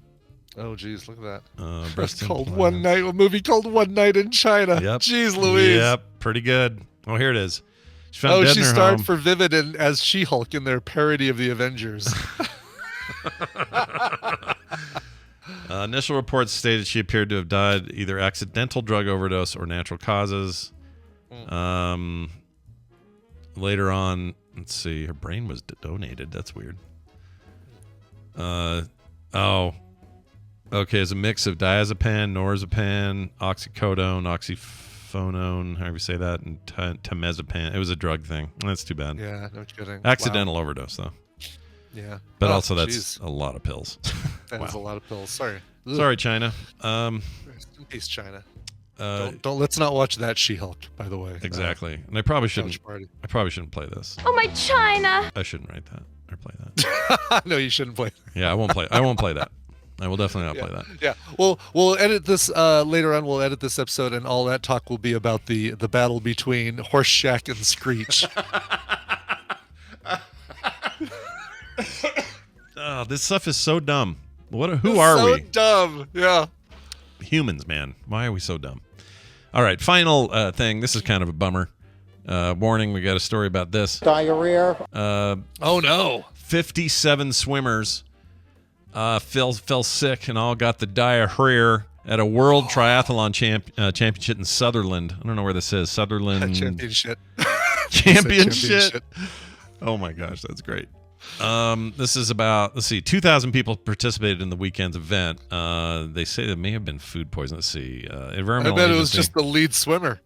D: Oh, geez, look at that.
A: Breast
D: It's called
A: implants.
D: One Night. A movie called One Night in China.
A: Yep.
D: Jeez, Louise.
A: Yep. Pretty good. Oh, here it is. She found
D: Oh,
A: dead
D: she
A: in her
D: starred
A: home.
D: for Vivid as She-Hulk in their parody of the Avengers.
A: Initial reports stated she appeared to have died either accidental drug overdose or natural causes. Later on, let's see, her brain was donated. That's weird. Okay, it's a mix of diazepam, norazepam, oxycodone, oxyphonone, however you say that, and temazepam. It was a drug thing. That's too bad.
D: Yeah, no kidding.
A: Accidental overdose, though.
D: Yeah.
A: But
D: Oh,
A: also, that's
D: jeez.
A: a lot of pills.
D: That is a lot of pills. Sorry. Ugh.
A: Sorry, China.
D: Rest in peace, China.
A: Uh,
D: Don't let's not watch that She-Hulk, by the way.
A: exactly. And I probably shouldn't.
D: Couch party.
A: I probably shouldn't play this.
I: Oh, my China!
A: I shouldn't write that or play that.
D: No, you shouldn't play.
A: Yeah, I won't play. I won't play that. I will definitely not play that.
D: Yeah, we'll edit this later on. We'll edit this episode, and all that talk will be about the battle between Horseshack and Screech.
A: Oh, this stuff is so dumb. Who are
D: so
A: we?
D: Dumb. Yeah.
A: Humans, man. Why are we so dumb? All right, final thing. This is kind of a bummer. Warning, we got a story about this.
J: Diarrhea.
D: Oh no.
A: 57 swimmers fell sick and all got the diarrhea at a world triathlon championship in Sutherland. I don't know where this is. Sutherland
D: Championshit.
A: Championshit. Oh my gosh, that's great. This is about, 2,000 people participated in the weekend's event. They say there may have been food poisoning. Let's see.
D: I
A: Environmental
D: bet it was
A: Agency.
D: just the lead swimmer.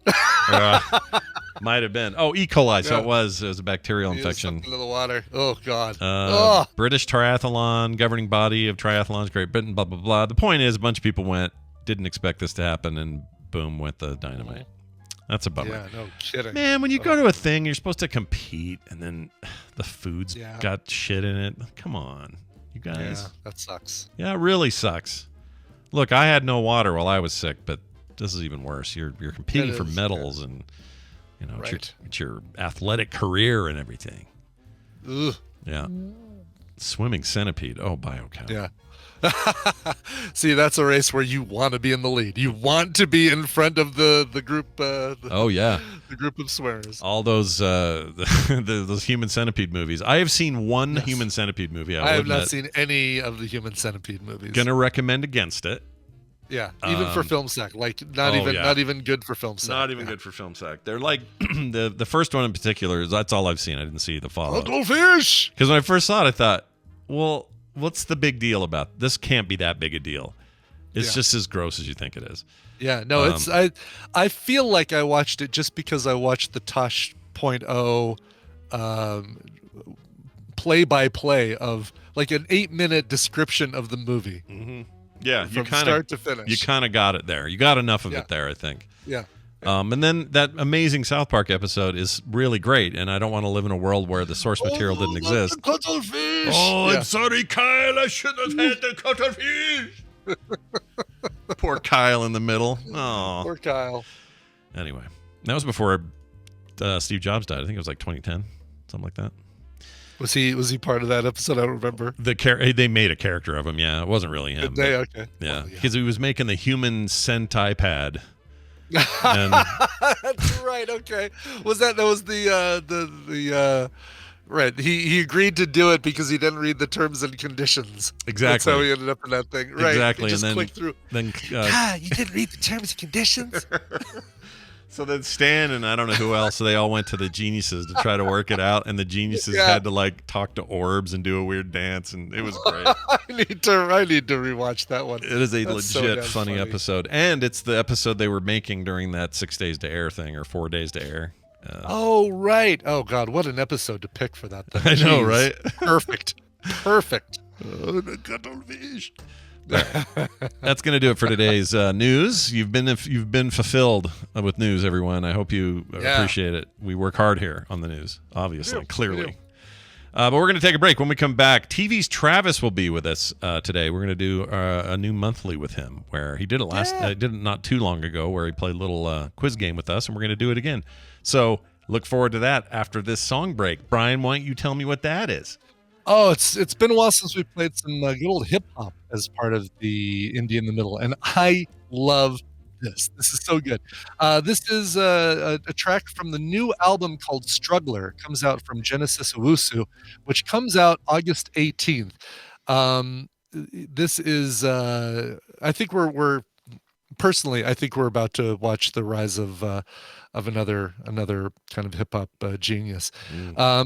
A: Might have been. Oh, E. coli. So
D: Yeah.
A: it was a bacterial
D: He was
A: infection.
D: something in the water. Oh God.
A: British Triathlon, governing body of triathlons, Great Britain, blah, blah, blah. The point is, a bunch of people went, didn't expect this to happen, and boom, went the dynamite. That's a bummer.
D: Yeah, no kidding.
A: Man, when you go to a thing, you're supposed to compete, and then the food's got shit in it. Come on, you guys.
D: Yeah, that sucks.
A: Yeah, it really sucks. Look, I had no water while I was sick, but this is even worse. You're competing
D: It
A: for
D: is,
A: medals and
D: Right.
A: it's your athletic career and everything.
D: Ugh.
A: Yeah. Swimming centipede. Oh, biocow.
D: Yeah. See, that's a race where you want to be in the lead. You want to be in front of the group.
A: Oh yeah,
D: the group of swimmers.
A: all those those human centipede movies. I have seen one human centipede movie.
D: I have
A: will
D: not
A: admit.
D: seen any of the Human Centipede movies.
A: Gonna recommend against it.
D: Yeah, even for film sack, like not even good for film sack.
A: Not even good for film sack. They're like the first one in particular. That's all I've seen. I didn't see the follow.
D: Fish.
A: Because when I first saw it, I thought, well, what's the big deal about this? Can't be that big a deal. It's just as gross as you think it is.
D: Yeah, no, it's I feel like I watched it just because I watched the Tosh.0 play-by-play of like an 8-minute description of the movie.
A: Mm-hmm. Yeah,
D: from start to finish.
A: You kind of got it there. You got enough of it there, I think.
D: Yeah.
A: And then that amazing South Park episode is really great, and I don't want to live in a world where the source material didn't exist.
D: Cuttlefish.
A: Oh, I'm sorry, Kyle. I should have had the cuttlefish. Poor Kyle in the middle. Oh,
D: Poor Kyle.
A: Anyway, that was before Steve Jobs died. I think it was like 2010, something like that.
D: Was he part of that episode? I don't remember.
A: They made a character of him. Yeah, it wasn't really him.
D: Did they? Okay.
A: Yeah,
D: Well,
A: because he was making the human Sentai pad And
D: That's right. Okay. Was that was the right? He agreed to do it because he didn't read the terms and conditions.
A: Exactly.
D: That's how he ended up in that thing. Right.
A: Exactly.
D: He just
A: And
D: clicked through.
A: then
D: You didn't read the terms and conditions.
A: so then Stan and I don't know who else, so they all went to the geniuses to try to work it out, and the geniuses had to like talk to orbs and do a weird dance, and it was great.
D: I need to rewatch that one.
A: It is a
D: That's so
A: legit
D: damn
A: funny episode, and it's the episode they were making during that 6 days to air thing, or 4 days to air.
D: Oh right. Oh God, what an episode to pick for that thing.
A: I know, right?
D: Perfect.
A: That's going to do it for today's news. You've been fulfilled with news, everyone. I hope you appreciate it. We work hard here on the news, obviously, clearly. But we're going to take a break. When we come back, TV's Travis will be with us today. We're going to do a new monthly with him, where he did it did it not too long ago, where he played a little quiz game with us, and we're going to do it again. So look forward to that after this song break. Brian, why don't you tell me what that is?
D: Oh, it's been a while since we played some good old hip hop as part of the Indie in the Middle, and I love this. This is so good. This is a track from the new album called Struggler. It comes out from Genesis Owusu, which comes out August 18th. This is I think we're personally, I think we're about to watch the rise of another kind of hip hop genius.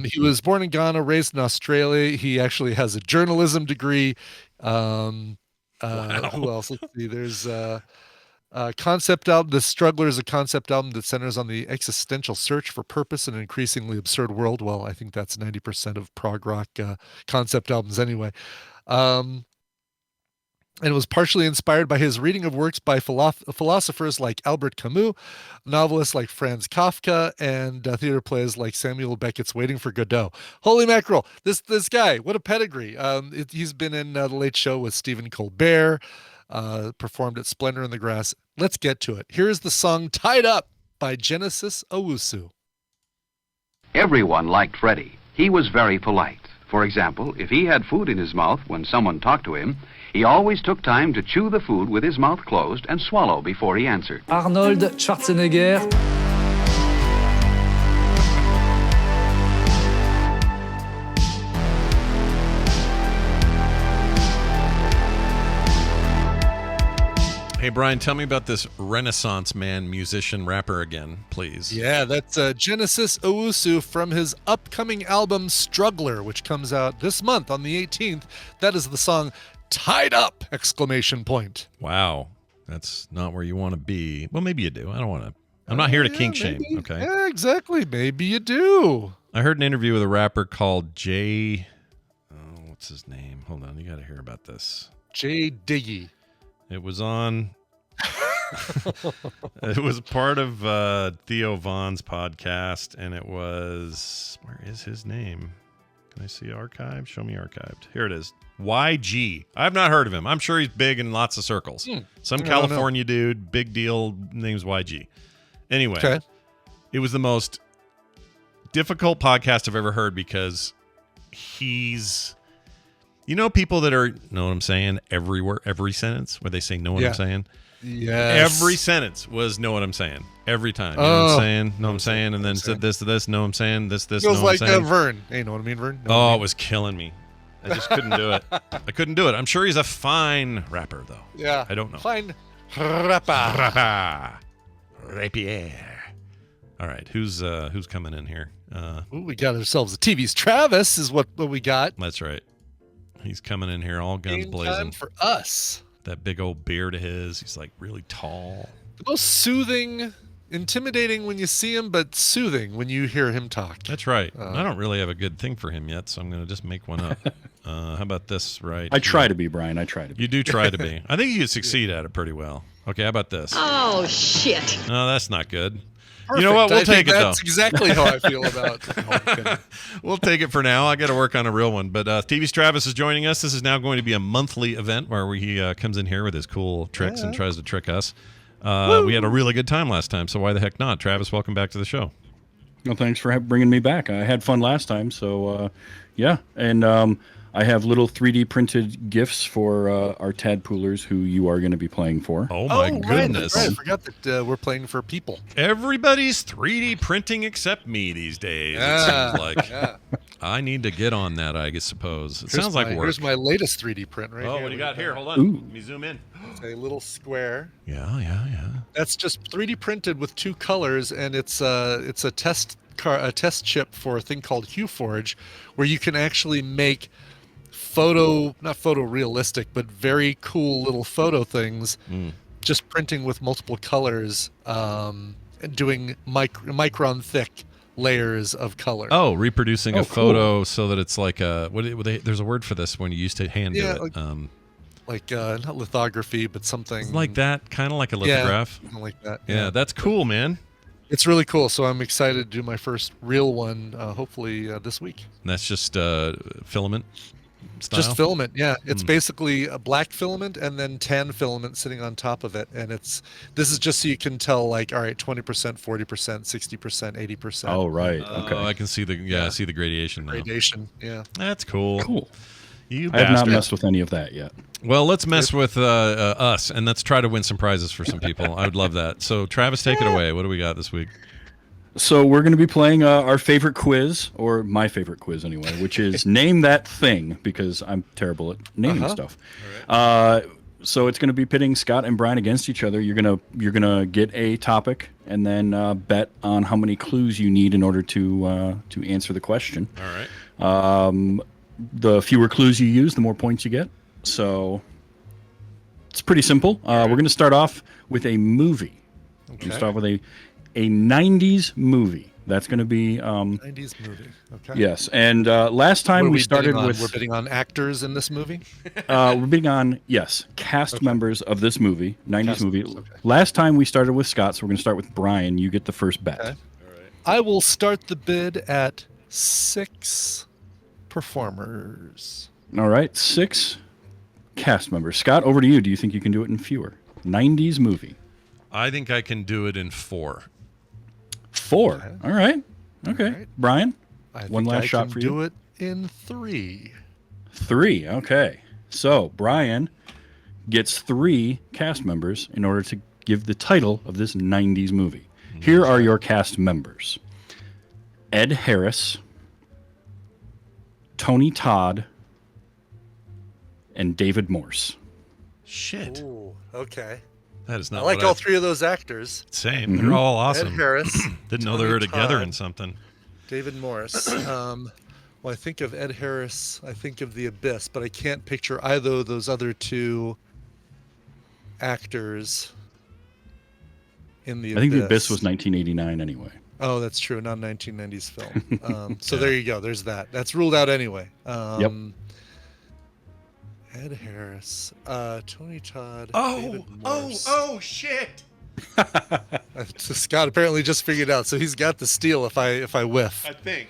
D: He was born in Ghana, raised in Australia. He actually has a journalism degree. Who else? Let's see. There's concept album. The Struggler is a concept album that centers on the existential search for purpose in an increasingly absurd world. Well, I think that's 90% of prog rock concept albums anyway. And it was partially inspired by his reading of works by philosophers like Albert Camus, novelists like Franz Kafka, and theater plays like Samuel Beckett's Waiting for Godot. Holy mackerel! This guy, what a pedigree! He's been in The Late Show with Stephen Colbert, performed at Splendor in the Grass. Let's get to it. Here's the song "Tied Up" by Genesis Owusu.
H: Everyone liked Freddie. He was very polite. For example, if he had food in his mouth when someone talked to him, he always took time to chew the food with his mouth closed and swallow before he answered.
I: Arnold Schwarzenegger.
A: Hey, Brian, tell me about this Renaissance man, musician, rapper again, please.
D: Yeah, that's Genesis Owusu from his upcoming album Struggler, which comes out this month on the 18th. That is the song "Tied Up!" !
A: Wow. That's not where you want to be. Well, maybe you do. I don't want to. I'm not here to kink shame, okay?
D: Yeah, exactly. Maybe you do.
A: I heard an interview with a rapper called Jay. Oh, what's his name? Hold on. You got to hear about this.
D: Jay Diggy.
A: It was on. It was part of Theo Vaughn's podcast, and it was. Where is his name? Can I see archived? Show me archived. Here it is. YG. I've not heard of him. I'm sure he's big in lots of circles. Some California dude, big deal, name's YG. Anyway, It was the most difficult podcast I've ever heard because he's. You know people that know what I'm saying everywhere, every sentence where they say know what I'm saying?
D: Yes.
A: Every sentence was know what I'm saying. Every time. You know what I'm saying? Know what I'm saying? And then said this to this, know what I'm saying? This,
D: It was
A: know what
D: like
A: I'm saying?
D: Vern. Hey, know what I mean, Vern?
A: It was killing me. I just couldn't do it. I couldn't do it. I'm sure he's a fine rapper, though.
D: Yeah.
A: I don't know.
D: Fine rapper.
A: Rapier. All right. Who's coming in here?
D: We got ourselves a TV's Travis is what we got.
A: That's right. He's coming in here all guns
D: Game
A: blazing.
D: time for us.
A: That big old beard of his. He's like really tall.
D: The most soothing, intimidating when you see him, but soothing when you hear him talk.
A: That's right. I don't really have a good thing for him yet, so I'm going to just make one up. How about this I
J: try to be, Brian. I try to be.
A: You do try to be. I think you succeed at it pretty well. Okay, how about this?
K: Oh, shit.
A: No, that's not good.
D: Perfect.
A: You know what? We'll take it, though.
D: That's exactly how I feel about it.
A: We'll take it for now. I got to work on a real one. But TV's Travis is joining us. This is now going to be a monthly event where he comes in here with his cool tricks and tries to trick us. We had a really good time last time, so why the heck not? Travis, welcome back to the show.
J: Well, thanks for bringing me back. I had fun last time, so yeah. And I have little 3D printed gifts for our tadpoolers who you are going to be playing for.
A: Oh my goodness!
D: Right. I forgot that we're playing for people.
A: Everybody's 3D printing except me these days. It seems like I need to get on that. I suppose it sounds like work.
D: Here's my latest 3D print right here.
A: Oh, what do you got here? Hold on.
J: Ooh.
A: Let me zoom in.
D: It's a little square.
A: Yeah.
D: That's just 3D printed with 2 colors, and it's a test chip for a thing called HueForge, where you can actually make not photorealistic, but very cool little photo things, just printing with multiple colors, and doing micron thick layers of color.
A: Oh, reproducing a photo so that it's like there's a word for this when you used to hand do it.
D: Not lithography, but something
A: like that, kind of like a lithograph.
D: Yeah, something like that.
A: Yeah, that's cool, man.
D: It's really cool. So I'm excited to do my first real one, hopefully this week.
A: And that's just filament style?
D: Just filament, yeah. It's basically a black filament and then tan filament sitting on top of it. And this is just so you can tell, like, all right, 20%, 40%, 60%, 80%.
J: Oh, right. Okay.
A: I can see see the gradation now.
D: Gradation, yeah.
A: That's cool.
J: Cool.
A: You
J: I have not messed with any of that yet.
A: Well, let's mess with us, and let's try to win some prizes for some people. I would love that. So, Travis, take it away. What do we got this week?
J: So we're going to be playing our favorite quiz, or my favorite quiz anyway, which is Name That Thing, because I'm terrible at naming stuff. Right. So it's going to be pitting Scott and Brian against each other. You're gonna get a topic and then bet on how many clues you need in order to answer the question.
A: All right.
J: The fewer clues you use, the more points you get. So it's pretty simple. We're going to start off with a movie. Okay. We're going to start with a 90s movie. That's going to be
D: 90s movie. Okay.
J: Yes, and last time we started with
D: we're bidding on actors in this movie.
J: We're bidding on cast members of this movie, 90s movie. Okay. Last time we started with Scott, so we're going to start with Brian. You get the first bet. Okay.
D: All right. I will start the bid at 6 performers.
J: All right, 6 cast members. Scott, over to you. Do you think you can do it in fewer? 90s movie.
A: I think I can do it in 4.
J: 4. Okay. All right. Okay. All right. Brian,
D: one
J: last shot for you.
D: Do it in 3.
J: 3. Okay. So Brian gets 3 cast members in order to give the title of this 90s movie. Here are your cast members: Ed Harris, Tony Todd, and David Morse.
A: Shit.
D: Ooh, okay.
A: That is not.
D: I like all 3 of those actors.
A: Same. Mm-hmm. They're all awesome.
D: Ed Harris.
A: Didn't know they were together in something.
D: David Morse. Well, I think of Ed Harris. I think of The Abyss, but I can't picture either of those other 2 actors in The Abyss.
J: I think The Abyss was 1989 anyway.
D: Oh, that's true. Not 1990s film. So there you go. There's that. That's ruled out anyway.
J: Yep.
D: Ed Harris, Tony Todd.
A: Oh, shit!
D: Scott apparently just figured out, so he's got the steal if I whiff.
A: I think.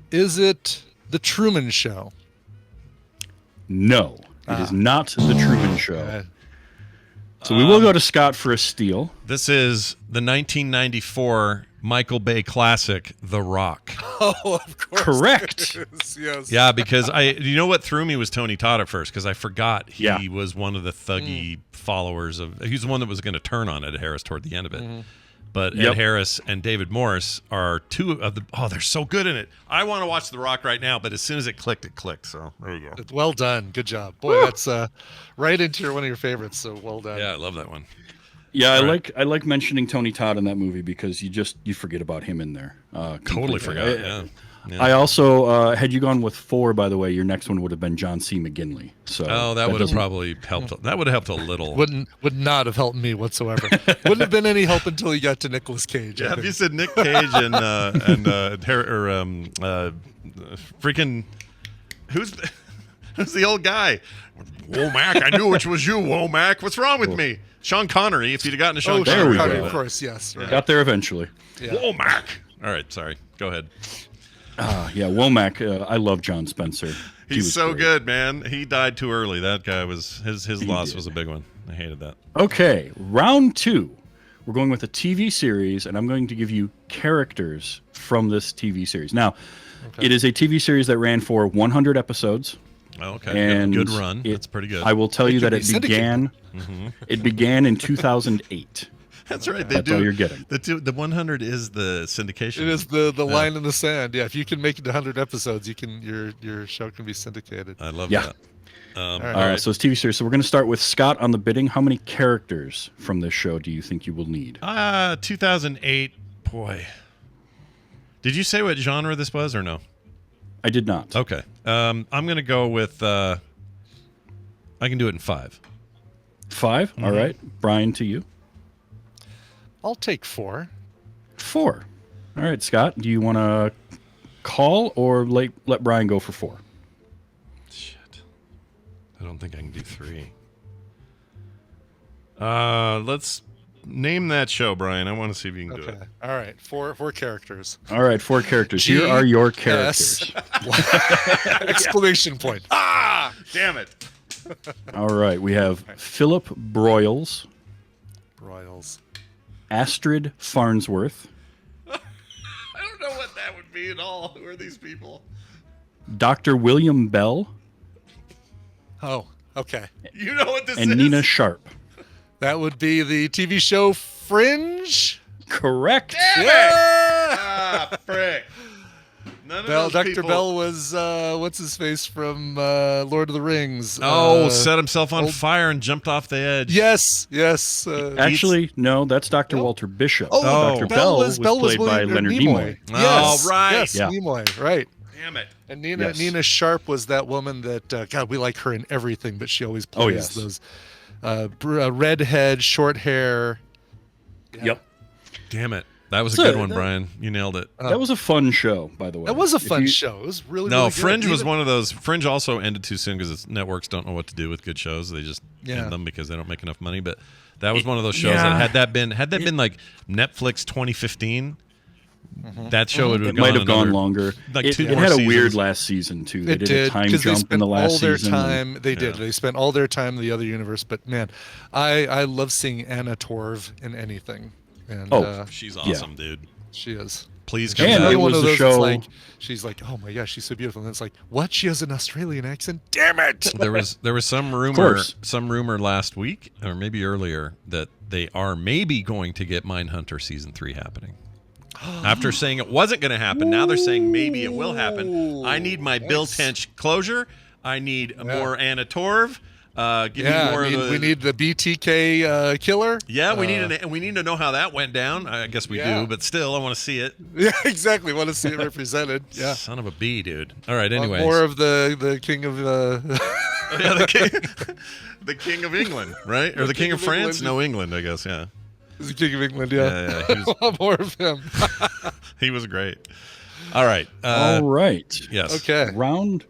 D: Is it The Truman Show?
J: No, it is not The Truman Show. So we will go to Scott for a steal.
A: This is the 1994 Michael Bay classic, The Rock.
D: Oh, of course.
J: Correct.
D: Yes.
A: Yeah, because you know what threw me was Tony Todd at first, because I forgot he was one of the thuggy followers of. He's the one that was going to turn on Ed Harris toward the end of it. Mm-hmm. But Ed Harris and David Morse are 2 of the. Oh, they're so good in it. I want to watch The Rock right now, but as soon as it clicked. So there you go.
D: Well done. Good job, boy. Woo! That's right into one of your favorites. So well done.
A: Yeah, I love that one.
J: Yeah, I like mentioning Tony Todd in that movie because you forget about him in there.
A: Totally forgot. Yeah.
J: I also had you gone with 4. By the way, your next one would have been John C. McGinley. So
A: that would have probably helped. That would have helped a little.
D: Would not have helped me whatsoever. Wouldn't have been any help until you got to Nicolas Cage.
A: Yeah, if you said Nick Cage and freaking who's the old guy? Womack, I knew it was you, Womack. What's wrong with me? Sean Connery. If you'd have gotten to Sean Connery,
J: there we go.
D: Of course, yes. Right.
J: Got there eventually.
A: Yeah. Womack. All right, sorry. Go ahead.
J: Womack. I love John Spencer.
A: He's so good, man. He died too early. That guy was his loss was a big one. I hated that.
J: Okay, round 2. We're going with a TV series, and I'm going to give you characters from this TV series. Now, it is a TV series that ran for 100 episodes.
A: Oh, okay.
J: And
A: good run. That's pretty good.
J: I will tell you that it began. It began in 2008.
A: That's right.
J: That's all you're getting.
A: The 100 is the syndication.
D: It is the line in the sand. Yeah, if you can make it to 100 episodes, your show can be syndicated.
A: I love that.
J: All right, so it's TV series. So we're going to start with Scott on the bidding. How many characters from this show do you think you will need?
A: 2008. Boy. Did you say what genre this was or no?
J: I did not.
A: Okay. I'm going to go with. I can do it in 5.
J: 5. All right. Brian, to you.
D: I'll take 4.
J: 4. All right, Scott. Do you want to call or let Brian go for 4?
A: I don't think I can do 3. Let's name that show, Brian. I want to see if you can do it.
D: All right. 4 characters.
J: All right, 4 characters. Here are your characters.
D: Exclamation point.
A: Ah! Damn it.
J: All right. We have Philip Broyles. Astrid Farnsworth.
A: I don't know what that would be at all. Who are these people?
J: Dr. William Bell.
D: Oh, okay.
A: You know what this is?
J: And Nina Sharp.
D: That would be the TV show Fringe.
J: Correct.
A: Damn it! Ah, frick. None of those
D: Dr.
A: people...
D: Bell was what's his face from Lord of the Rings.
A: Set himself on fire and jumped off the edge.
D: Yes.
J: Actually, no, that's Dr. Walter Bishop.
D: Oh,
J: Dr. Bell was played by Leonard Nimoy.
D: Yes,
A: oh, right.
D: Yes,
J: yeah.
D: Nimoy, right.
A: Damn it.
D: And Nina Sharp was that woman that God, we like her in everything, but she always plays those redhead, short hair.
J: Yeah. Yep.
A: Damn it. That was a good one, Brian. You nailed it.
J: That was a fun show, by the way.
D: That was a fun show. It was really
A: no.
D: Really good.
A: Fringe was one of those. Fringe also ended too soon because networks don't know what to do with good shows. They just end them because they don't make enough money. But that was one of those shows that had that been like Netflix 2015. That show would have
J: might have gone longer.
A: Like
J: it had a weird last season too. They did a time jump in the last season.
D: They did. They spent all their time in the other universe. But man, I love seeing Anna Torv in anything. And,
A: she's awesome, dude.
D: She is.
A: Please come
J: and
A: back.
J: it was the show.
D: She's like, oh my gosh, she's so beautiful. And it's like, what? She has an Australian accent? Damn it!
A: There was some rumor last week or maybe earlier that they are maybe going to get Mindhunter season 3 happening. After saying it wasn't going to happen, now they're saying maybe it will happen. I need my Bill Tench closure. I need more Anna Torv. Give me more of the.
D: We need the BTK killer.
A: Yeah, we need to know how that went down. I guess we do, but still, I want to see it.
D: Yeah, exactly. Want to see it represented. Yeah.
A: Son of a bee, dude. All right. Anyway,
D: more of the king of.
A: Yeah, the king of England, right? Or the king of France? No, England, I guess. Yeah.
D: He's the king of England. Yeah.
A: He was,
D: I want more of him.
A: He was great. All right.
J: All right.
A: Yes.
D: Okay.
J: Round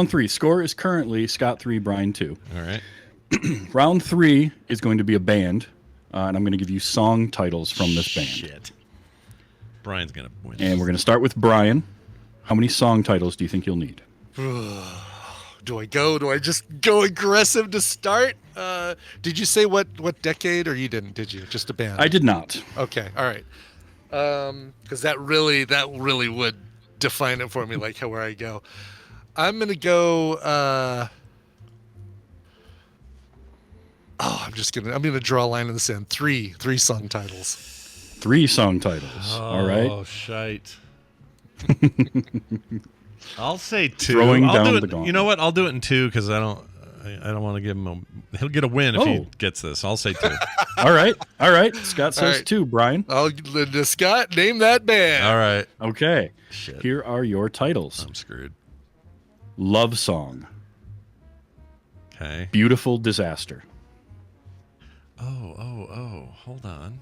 J: 3. Score is currently Scott 3, Brian 2.
A: All right.
J: Round 3 is going to be a band, and I'm going to give you song titles from this band.
A: Shit. Brian's going to win.
J: And we're going to start with Brian. How many song titles do you think you'll need?
D: Do I just go aggressive to start? Did you say what decade, or you didn't? Did you? Just a band?
J: I did not.
D: Okay. All right. Because that really would define it for me, like where I go. I'm gonna go. I'm gonna draw a line in the sand. Three song titles.
J: 3 song titles. All right.
A: Oh shite. I'll say 2.
J: Throwing
A: I'll
J: down
A: do it,
J: the gauntlet.
A: You know what? I'll do it in 2 because I don't want to give him he'll get a win if he gets this. I'll say 2.
J: All right. Scott says 2. Brian.
D: Scott, name that band.
A: All right.
J: Okay.
A: Shit.
J: Here are your titles.
A: I'm screwed.
J: Love Song.
A: Okay.
J: Beautiful Disaster.
A: Oh. Hold on.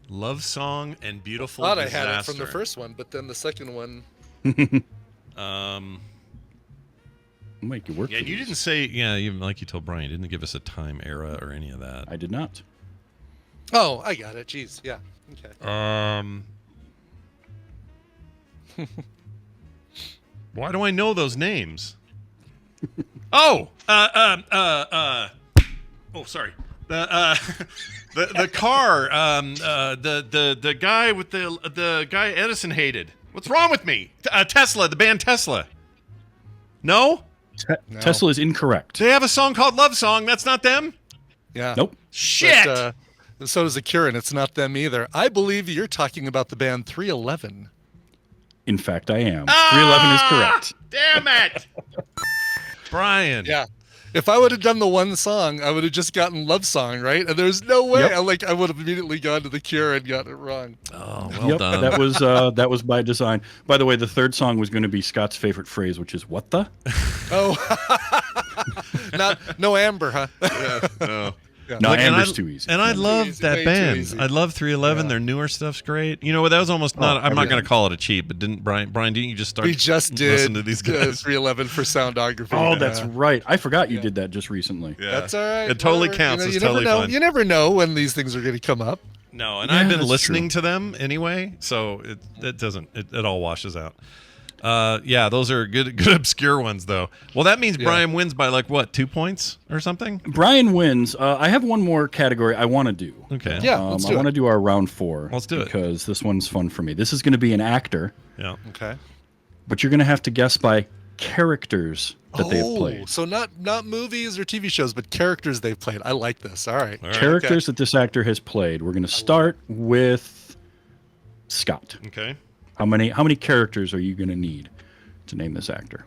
A: Love Song and Beautiful
D: I thought
A: Disaster.
D: I had it from the first one, but then the second one.
J: Make it work.
A: Yeah, you didn't say. Yeah, even like you told Brian, you didn't give us a time era or any of that.
J: I did not.
D: Oh, I got it. Jeez, yeah. Okay.
A: Why do I know those names? Oh, sorry. The car, the guy with the guy Edison hated. What's wrong with me? Tesla, the band Tesla. No?
J: Tesla is incorrect.
A: They have a song called Love Song. That's not them?
D: Yeah.
J: Nope.
A: Shit!
D: But, so does the Cure, and it's not them either. I believe you're talking about the band 311.
J: In fact, I am. 311 is correct.
A: Damn it! Brian.
D: Yeah. If I would have done the one song, I would have just gotten Love Song, right? And there's no way.
J: Yep.
D: I would have immediately gone to the Cure and gotten it wrong.
A: Oh, well done.
J: That was by design. By the way, the third song was going to be Scott's favorite phrase, which is "What the?"
D: Oh, no Amber, huh?
A: Yeah, no.
D: Yeah.
J: No, Amber's too easy.
A: And I love
D: easy,
A: that
D: way too
A: band.
D: easy.
A: I love 311. Their newer stuff's great. You know what? That was almost not. I'm not going to call it a cheat, but didn't Brian? Didn't you just start?
D: We just did
A: listen to these guys.
D: 311 for soundography.
J: Oh, that's right. I forgot you did that just recently.
A: Yeah.
D: That's all right.
A: It totally
D: Whatever.
A: counts.
D: You
A: It's
D: never
A: totally
D: know.
A: fine.
D: You never know when these things are going to come up.
A: No, and
J: Yeah,
A: I've been
J: that's
A: listening
J: true.
A: to them anyway, so it doesn't. It all washes out. Yeah, those are good obscure ones though. Well, that means Brian wins by like what, 2 points or something?
J: Brian wins. I have one more category I want to do.
A: Okay.
D: Yeah, let's do
J: I want to do our round 4.
A: Let's do it.
J: Because this one's fun for me. This is going to be an actor,
A: Yeah.
D: Okay.
J: but you're going to have to guess by characters that they have played.
D: So not movies or TV shows, but characters they've played. I like this. All right.
J: Characters that this actor has played. We're going to start with Scott.
A: Okay.
J: How many characters are you going to need to name this actor?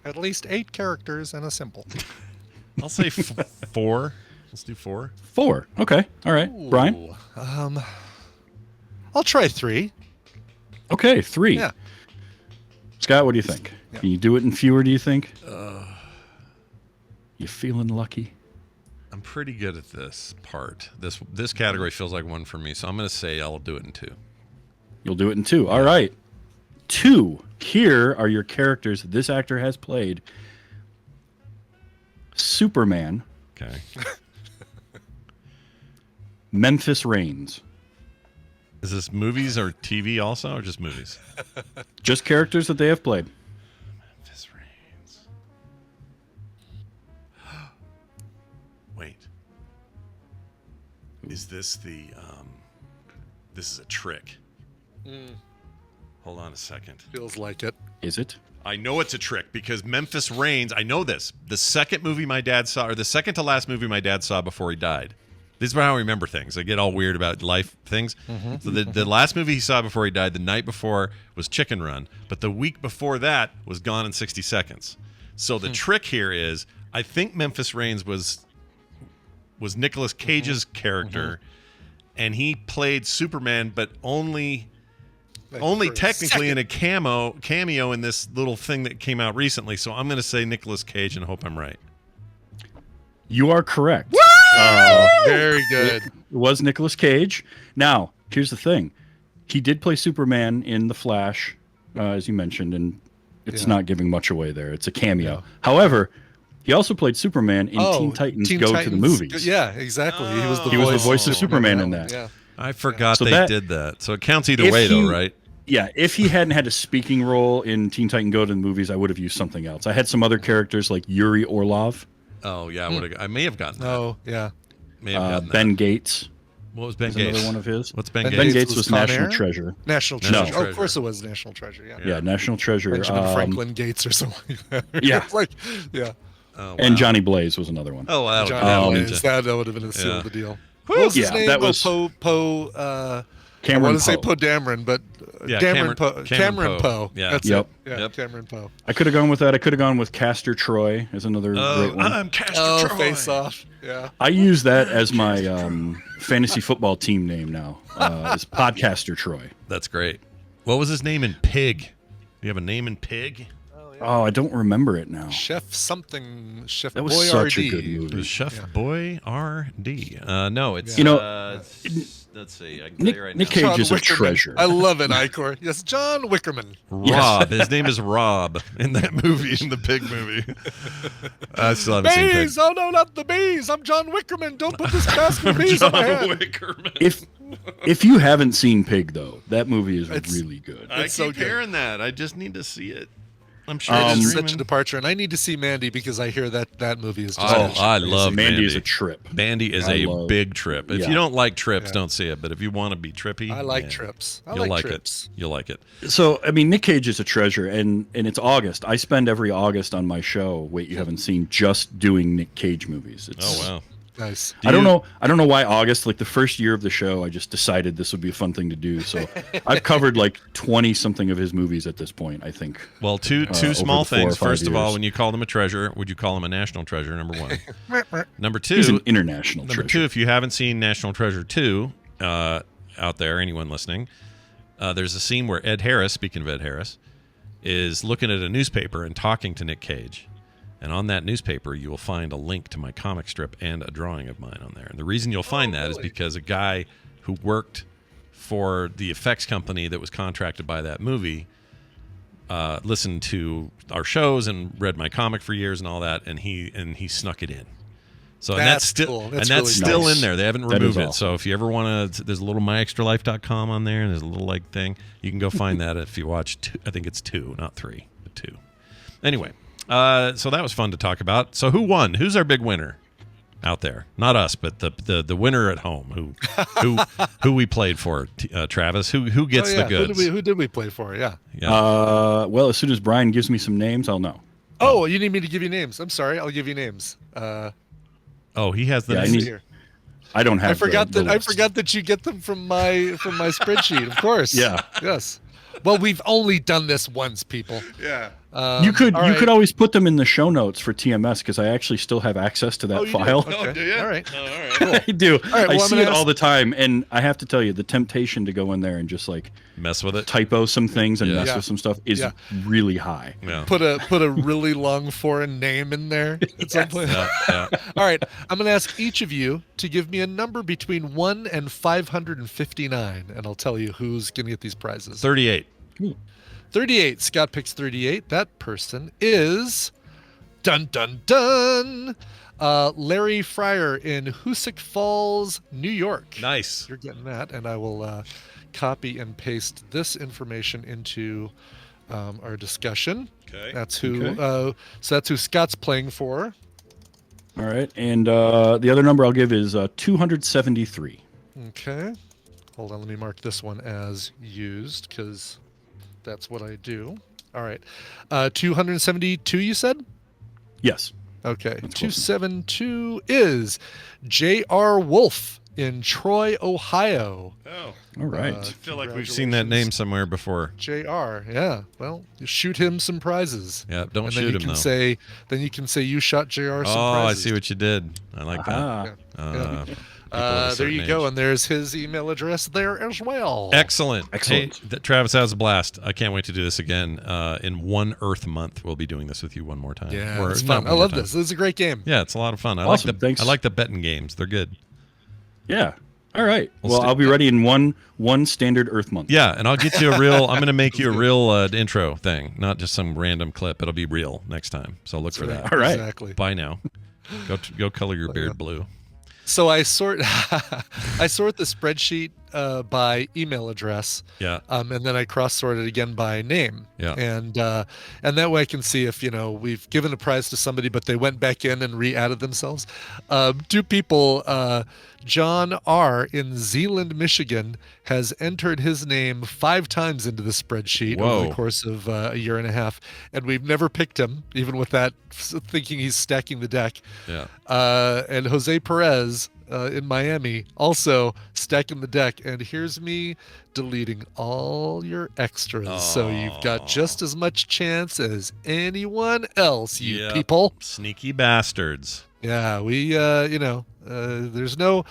D: At least 8 characters and a symbol.
A: I'll say 4. Let's do 4.
J: 4. Okay. All right. Brian?
D: I'll try 3.
J: Okay, 3.
D: Yeah.
J: Scott, what do you think?
D: Yeah.
J: Can you do it in fewer, do you think? You feeling lucky?
A: I'm pretty good at this part. This category feels like one for me, so I'm going to say I'll do it in 2.
J: You'll do it in 2. All right. 2. Here are your characters that this actor has played. Superman.
A: Okay.
J: Memphis Reigns.
A: Is this movies or TV also, or just movies?
J: Just characters that they have played.
A: Memphis Reigns. Wait. Is this the? This is a trick. Hold on a second.
D: Feels like it.
J: Is it?
A: I know it's a trick because Memphis Reigns, I know this. The second movie my dad saw, or the second to last movie my dad saw before he died. This is how I remember things. I get all weird about life things. So the last movie he saw before he died, the night before, was Chicken Run. But the week before that was Gone in 60 Seconds. So the trick here is, I think Memphis Reigns was Nicolas Cage's character, and he played Superman, but only technically in a cameo in this little thing that came out recently. So I'm going to say Nicolas Cage and hope I'm right.
J: You are correct.
D: Very good.
J: It was Nicolas Cage. Now, here's the thing. He did play Superman in The Flash, as you mentioned, and it's not giving much away there. It's a cameo.
D: Yeah.
J: However, he also played Superman in Teen Titans Go to the Movies.
D: Yeah, exactly. He was
J: the voice of Superman in that.
D: Yeah.
A: I forgot
J: So
A: they
J: that-
A: did that. So it counts either way, though, right?
J: Yeah, if he hadn't had a speaking role in Teen Titan Go to the Movies, I would have used something else. I had some other characters like Yuri Orlov.
A: Oh, yeah. I may have gotten that.
D: Oh, yeah.
A: May have gotten
J: Ben
A: that.
J: Gates.
A: What was Ben
J: was
A: Gates?
J: another one of his.
A: What's Ben
D: Ben
A: Gates?
J: Ben Gates was
D: Con
J: National
D: Air?
J: Treasure.
D: National
A: National
D: Treasure. Oh,
A: Treasure.
D: of course it was National Treasure. Yeah.
J: Yeah, National Treasure.
D: Benjamin Franklin Gates or something like that.
J: Yeah.
D: It's like, yeah.
A: Oh, wow.
J: And Johnny Blaze was another one.
A: Oh, wow.
D: Johnny Blaze, that would have been a seal of the deal. What was his
J: Yeah,
D: name?
J: that was-
D: Poe. I
J: Cameron
D: want to say
J: Poe.
D: Poe Dameron, but
A: Yeah,
D: Cameron
A: Cameron Poe.
D: Poe.
A: Yeah.
D: That's
J: Yep.
D: it. Yeah,
A: Yep.
D: Cameron Poe.
J: I could have gone with that. I could have gone with Castor Troy as another great one.
A: I'm Castor Troy.
D: Face Off. Yeah.
J: I use that as my fantasy football team name now. Is Podcaster Troy.
A: That's great. What was his name in Pig? Do you have a name in Pig?
J: Oh, I don't remember it now.
D: Chef something. Chef
J: That was
D: Boy
J: such
D: RD.
J: a good
A: It
J: movie.
A: was Chef Boy R.D. No, it's...
J: You know,
A: let's see. I can tell you right
J: Nick
A: now.
J: Cage is a
D: Wickerman.
J: treasure.
D: I love it, Icor. Yes, John Wickerman.
A: Rob. His name is Rob in that movie, in the Pig movie. I still haven't seen Pig.
D: Bees! Oh, no, not the bees. I'm John Wickerman. Don't put this basket of bees on my head.
A: Wickerman.
J: If you haven't seen Pig, though, that movie is really good.
A: I
D: It's so
A: keep
D: good.
A: hearing that. I just need to see it. I'm sure
D: It
A: it's
D: is
A: dreaming.
D: such a departure, and I need to see Mandy because I hear that movie is just.
A: I love
J: Mandy.
A: Mandy.
J: Is a trip.
A: Mandy is a big trip. If
J: Yeah.
A: you don't like trips, don't see it. But if you want to be trippy,
D: I like
A: man,
D: trips.
A: You'll like it. You'll like it.
J: So, I mean, Nick Cage is a treasure, and it's August. I spend every August on my show, Wait You Haven't Seen, just doing Nick Cage movies.
A: Oh, wow.
D: Nice.
J: I don't know why August, like the first year of the show, I just decided this would be a fun thing to do. So I've covered like 20 something of his movies at this point, I think.
A: Well, two
J: over
A: small
J: the 4 or
A: things.
J: 5
A: First of all,
J: years.
A: when you call them a treasure, would you call him a national treasure? Number one. Number two,
J: He's an international
A: Number
J: treasure.
A: two, if you haven't seen National Treasure 2 out there, anyone listening, there's a scene where Ed Harris, speaking of Ed Harris, is looking at a newspaper and talking to Nick Cage. And on that newspaper, you will find a link to my comic strip and a drawing of mine on there. And the reason you'll find that is because a guy who worked for the effects company that was contracted by that movie listened to our shows and read my comic for years and all that, and he snuck it in. So and that's still
D: cool.
A: that's
D: really
A: still
D: nice.
A: in there. They haven't
J: That is
A: removed it.
J: awesome.
A: So if you ever want to, there's a little myextralife.com on there, and there's a little like thing. You can go find that if you watch 2. I think it's 2, not 3, but 2. Anyway. So that was fun to talk about. So who won? Who's our big winner out there? Not us, but the winner at home. Who we played for? Travis. Who gets the goods?
D: Who did we play for? Yeah.
J: Well, as soon as Brian gives me some names, I'll know.
D: Oh, you need me to give you names? I'm sorry. I'll give you names.
A: Oh, he has the
J: Yeah,
A: names.
J: I don't have.
D: I forgot
J: the
D: that. I
J: list.
D: forgot that you get them from my spreadsheet. Of course.
J: Yeah.
D: Yes. Well, we've only done this once, people.
A: Yeah.
J: You could
D: all right.
J: always put them in the show notes for TMS because I actually still have access to that
D: Oh, you do?
J: file.
D: Okay.
A: Oh, do you?
D: All right.
A: Oh, all right.
J: I do.
D: right, well,
J: I
D: I'm
J: see
D: gonna
J: it all
D: ask-
J: the time, and I have to tell you, the temptation to go in there and just like
A: Mess with it.
J: typo some things and
A: Yeah.
J: mess
D: Yeah.
J: with some stuff is
D: Yeah.
J: really high.
A: Yeah.
D: Put a really long foreign name in there at some point.
A: Yeah.
D: All right. I'm going to ask each of you to give me a number between 1 and 559, and I'll tell you who's going to get these prizes.
A: 38.
D: 38. Scott picks 38. That person is dun dun dun. Larry Fryer in Hoosick Falls, New York.
A: Nice.
D: You're getting that, and I will copy and paste this information into our discussion.
A: Okay.
D: That's who.
J: Okay.
D: So that's who Scott's playing for.
J: All right, and the other number I'll give is 273.
D: Okay. Hold on. Let me mark this one as used because that's what I do. All right. 272. You said.
J: Yes.
D: Okay.
J: That's close
D: 272 is J.R. Wolf in Troy, Ohio.
A: Oh.
J: All right.
A: I feel like we've seen that name somewhere before.
D: J.R. Yeah. Well, you shoot him some prizes.
A: Yeah, don't
D: and
A: shoot
D: then you
A: him
D: can
A: though.
D: say, then you can say you shot J.R. some
A: Oh,
D: prizes.
A: I see what you did. I like that.
J: Aha.
D: Yeah.
A: People of a
D: There
A: certain
D: you go,
A: age.
D: and there's his email address there as well.
A: Excellent.
J: Excellent.
A: Hey, Travis, that was a blast. I can't wait to do this again. In One Earth Month, we'll be doing this with you one more time.
D: Yeah,
A: Or
D: it's
A: not
D: fun.
A: one
D: I
A: more
D: love
A: time.
D: this. This is a great game.
A: Yeah, it's a lot of fun.
J: Awesome. Thanks.
A: I like the betting games. They're good.
J: Yeah. All right.
A: We'll
J: Well,
A: stick-
J: I'll be ready in one standard Earth month.
A: Yeah, and I'll get you a real. I'm going to make you a real intro thing, not just some random clip. It'll be real next time. So look for that.
J: All right.
D: Exactly.
A: Bye now. Go color your beard blue.
D: So I sort the spreadsheet by email address.
A: Yeah.
D: And then I cross-sort it again by name.
A: Yeah.
D: And that way I can see if we've given a prize to somebody, but they went back in and re-added themselves. 2 people, John R. in Zeeland, Michigan, has entered his name 5 times into the spreadsheet over
A: Whoa.
D: the course of a year and a half, and we've never picked him, even with that, thinking he's stacking the deck.
A: Yeah.
D: And Jose Perez in Miami also stacking the deck, and here's me deleting all your extras, so you've got just as much chance as anyone else, you
A: Yep.
D: people.
A: Sneaky bastards.
D: Yeah, we there's no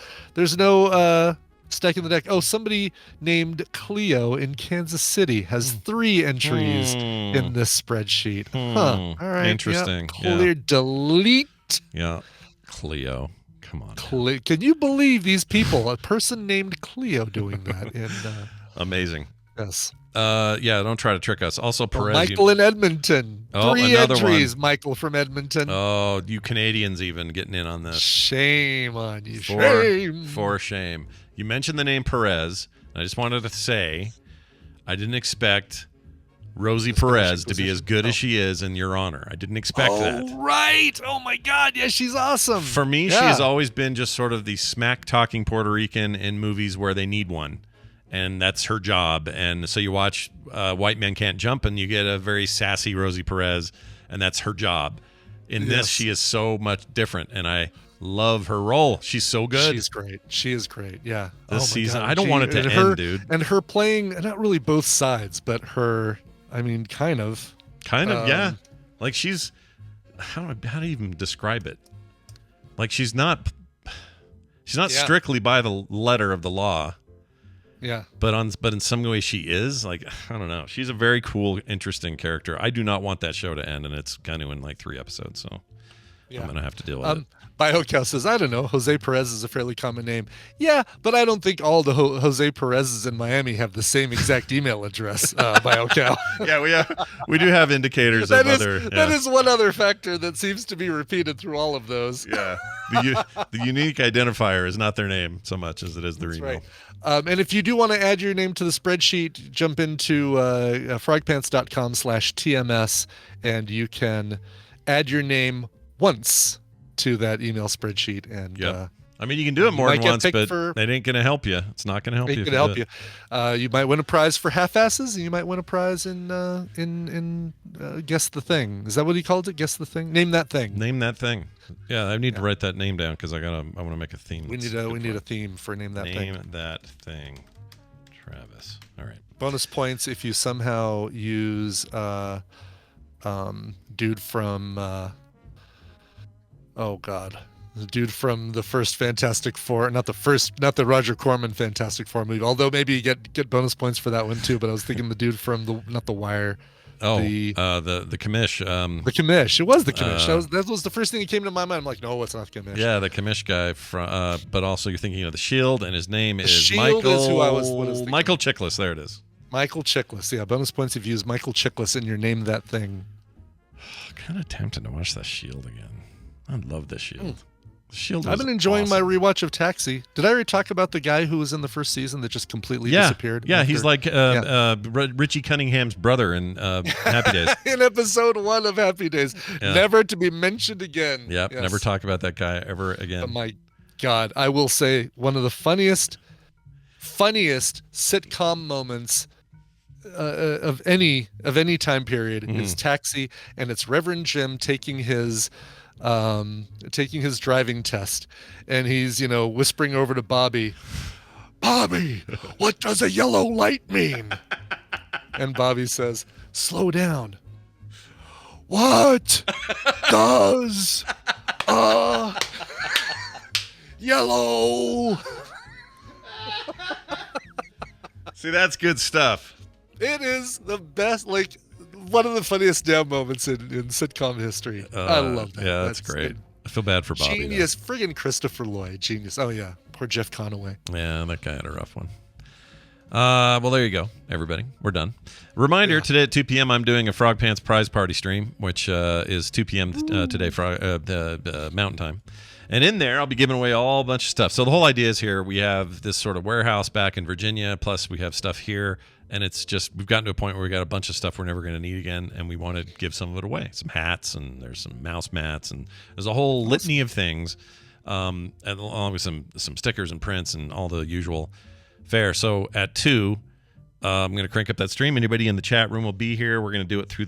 D: stacking the deck. Oh, somebody named Cleo in Kansas City has 3 entries in this spreadsheet. Huh. All right.
A: Interesting.
D: Yeah. Clear. Delete.
A: Yeah. Cleo. Come on.
D: Can you believe these people? A person named Cleo doing that in
A: Amazing.
D: yes.
A: Yeah, don't try to trick us. Also, Perez.
D: Michael in Edmonton.
A: Oh,
D: 3
A: another
D: entries,
A: one.
D: Michael from Edmonton.
A: Oh, you Canadians even getting in on this.
D: Shame on you. Shame.
A: For shame. You mentioned the name Perez. And I just wanted to say, I didn't expect Rosie Perez to be as good as she is in Your Honor. I didn't expect that.
D: Right. Oh my God. Yeah, she's awesome.
A: For me, she has always been just sort of the smack-talking Puerto Rican in movies where they need one, and that's her job. And so you watch White Men Can't Jump, and you get a very sassy Rosie Perez, and that's her job. In this, she is so much different, and I love her role. She's so good.
D: She's great. She is great. Yeah.
A: This season, God. I don't want it to end, dude.
D: And her playing, not really both sides, but her, I mean, kind of.
A: Yeah. Like she's, how do you even describe it? Like she's not strictly by the letter of the law.
D: Yeah.
A: But in some way she is. Like, I don't know. She's a very cool, interesting character. I do not want that show to end, and it's kind of in like 3 episodes, so I'm going to have to deal with it.
D: BioCow says, I don't know, Jose Perez is a fairly common name. Yeah, but I don't think all the Jose Perez's in Miami have the same exact email address, BioCow.
A: Yeah, we do have indicators of other...
D: That is one other factor that seems to be repeated through all of those.
A: Yeah, the unique identifier is not their name so much as it is their email.
D: Right. And if you do want to add your name to the spreadsheet, jump into frogpants.com/TMS, and you can add your name once to that email spreadsheet. And
A: I mean, you can do it more than once, but it ain't going to help you. It's not going to help you.
D: It's going to help you. You might win a prize for half-asses, and you might win a prize in Guess the Thing. Is that what he called it? Guess the Thing? Name that thing.
A: Name that thing. Yeah, I need to write that name down because I want to make a theme.
D: We need a theme for Name That Thing.
A: Name that thing, Travis. All right.
D: Bonus points if you somehow use dude from the dude from the first Fantastic Four, not the Roger Corman Fantastic Four movie, although maybe you get bonus points for that one too, but I was thinking the dude from not The Wire.
A: The commish.
D: The commish. It was the commish. That was the first thing that came to my mind. I'm like, no, it's not the commish.
A: Yeah, the commish guy from. But also you're thinking of the Shield, and his name is
D: Shield
A: Michael.
D: Is who I was
A: Michael Chiklis. There it is.
D: Michael Chiklis. Yeah, bonus points if you use Michael Chiklis in your Name That Thing.
A: Kind of tempted to watch the Shield again. I love the Shield. The Shield.
D: I've been enjoying my rewatch of Taxi. Did I already talk about the guy who was in the first season that just completely disappeared?
A: Yeah, he's like Richie Cunningham's brother in Happy Days.
D: In episode 1 of Happy Days. Yeah. Never to be mentioned again.
A: Yep, yes. Never talk about that guy ever again.
D: Oh my God. I will say one of the funniest sitcom moments of any time period is Taxi, and it's Reverend Jim taking his driving test, and he's whispering over to Bobby, what does a yellow light mean? And Bobby says, slow down. What does yellow?
A: See, that's good stuff.
D: It is the best, like one of the funniest damn moments in sitcom history. I love that.
A: Yeah, that's great. Good. I feel bad for Bobby.
D: Genius. Friggin' Christopher Lloyd. Genius. Oh, yeah. Poor Jeff Conaway.
A: Yeah, that guy had a rough one. Well, there you go, everybody. We're done. Reminder, today at 2 p.m. I'm doing a Frog Pants prize party stream, which is 2 p.m. Today, Mountain Time. And in there, I'll be giving away a bunch of stuff. So the whole idea is here, we have this sort of warehouse back in Virginia, plus we have stuff here. And it's just, we've gotten to a point where we got a bunch of stuff we're never going to need again, and we want to give some of it away. Some hats, and there's some mouse mats, and there's a whole litany of things, along with some stickers and prints and all the usual fare. So at 2, I'm going to crank up that stream. Anybody in the chat room will be here. We're going to do it through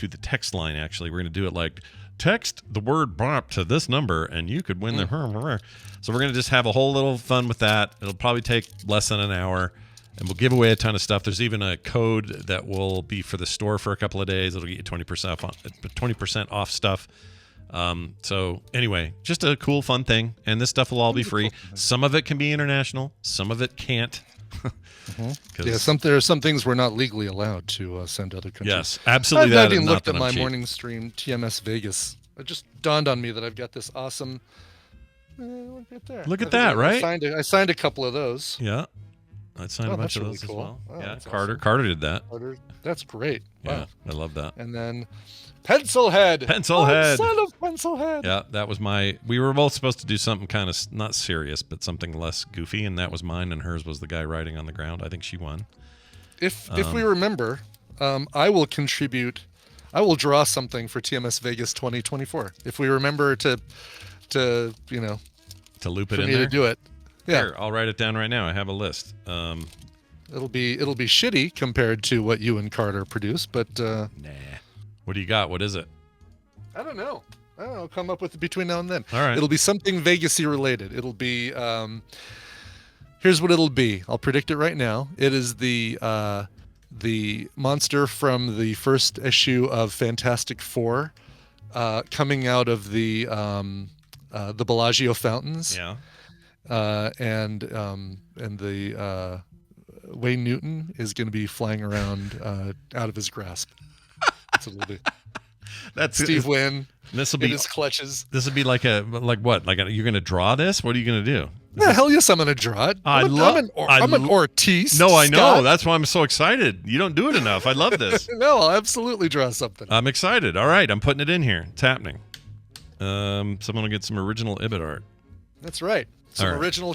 A: the text line, actually. We're going to do it like, text the word BOP to this number, and you could win the... So we're going to just have a whole little fun with that. It'll probably take less than an hour. And we'll give away a ton of stuff. There's even a code that will be for the store for a couple of days. It'll get you 20% off stuff. So anyway, just a cool, fun thing. And this stuff will all be free. Some of it can be international. Some of it can't.
D: Yeah, there are some things we're not legally allowed to send to other countries.
A: Yes, absolutely.
D: I've even looked at my morning stream, TMS Vegas. It just dawned on me that I've got this awesome... look at there.
A: Look at that, right?
D: I signed a couple of those.
A: Yeah. I'd sign a bunch of those
D: really cool.
A: as well.
D: Oh,
A: yeah, Carter did that.
D: That's great. Wow.
A: Yeah, I love that.
D: And then Pencilhead. Son of Pencilhead.
A: Yeah, that was we were both supposed to do something kind of not serious, but something less goofy, and that was mine, and hers was the guy riding on the ground. I think she won.
D: If we remember, I will contribute. I will draw something for TMS Vegas 2024 if we remember to
A: loop it
D: for
A: in
D: me
A: there.
D: to do it. Yeah,
A: Here, I'll write it down right now. I have a list.
D: it'll be shitty compared to what you and Carter produce, but
A: Nah. What do you got? What is it?
D: I don't know. I'll come up with it between now and then.
A: All right.
D: It'll be something Vegas-y related. It'll be here's what it'll be. I'll predict it right now. It is the monster from the first issue of Fantastic Four coming out of the Bellagio fountains.
A: Yeah.
D: And the Wayne Newton is going to be flying around out of his grasp. That's what it'll be.
A: That's
D: Steve Wynn
A: This will
D: in
A: be
D: his clutches.
A: This would be like what? You're going to draw this? What are you going to do?
D: Yeah, hell yes, I'm going to draw it. I'm an artiste.
A: No, I know.
D: Scott.
A: That's why I'm so excited. You don't do it enough. I love this.
D: No, I'll absolutely draw something.
A: I'm excited. All right, I'm putting it in here. It's happening. Someone will get some original Ibbott art.
D: That's right. Some
A: All right.
D: original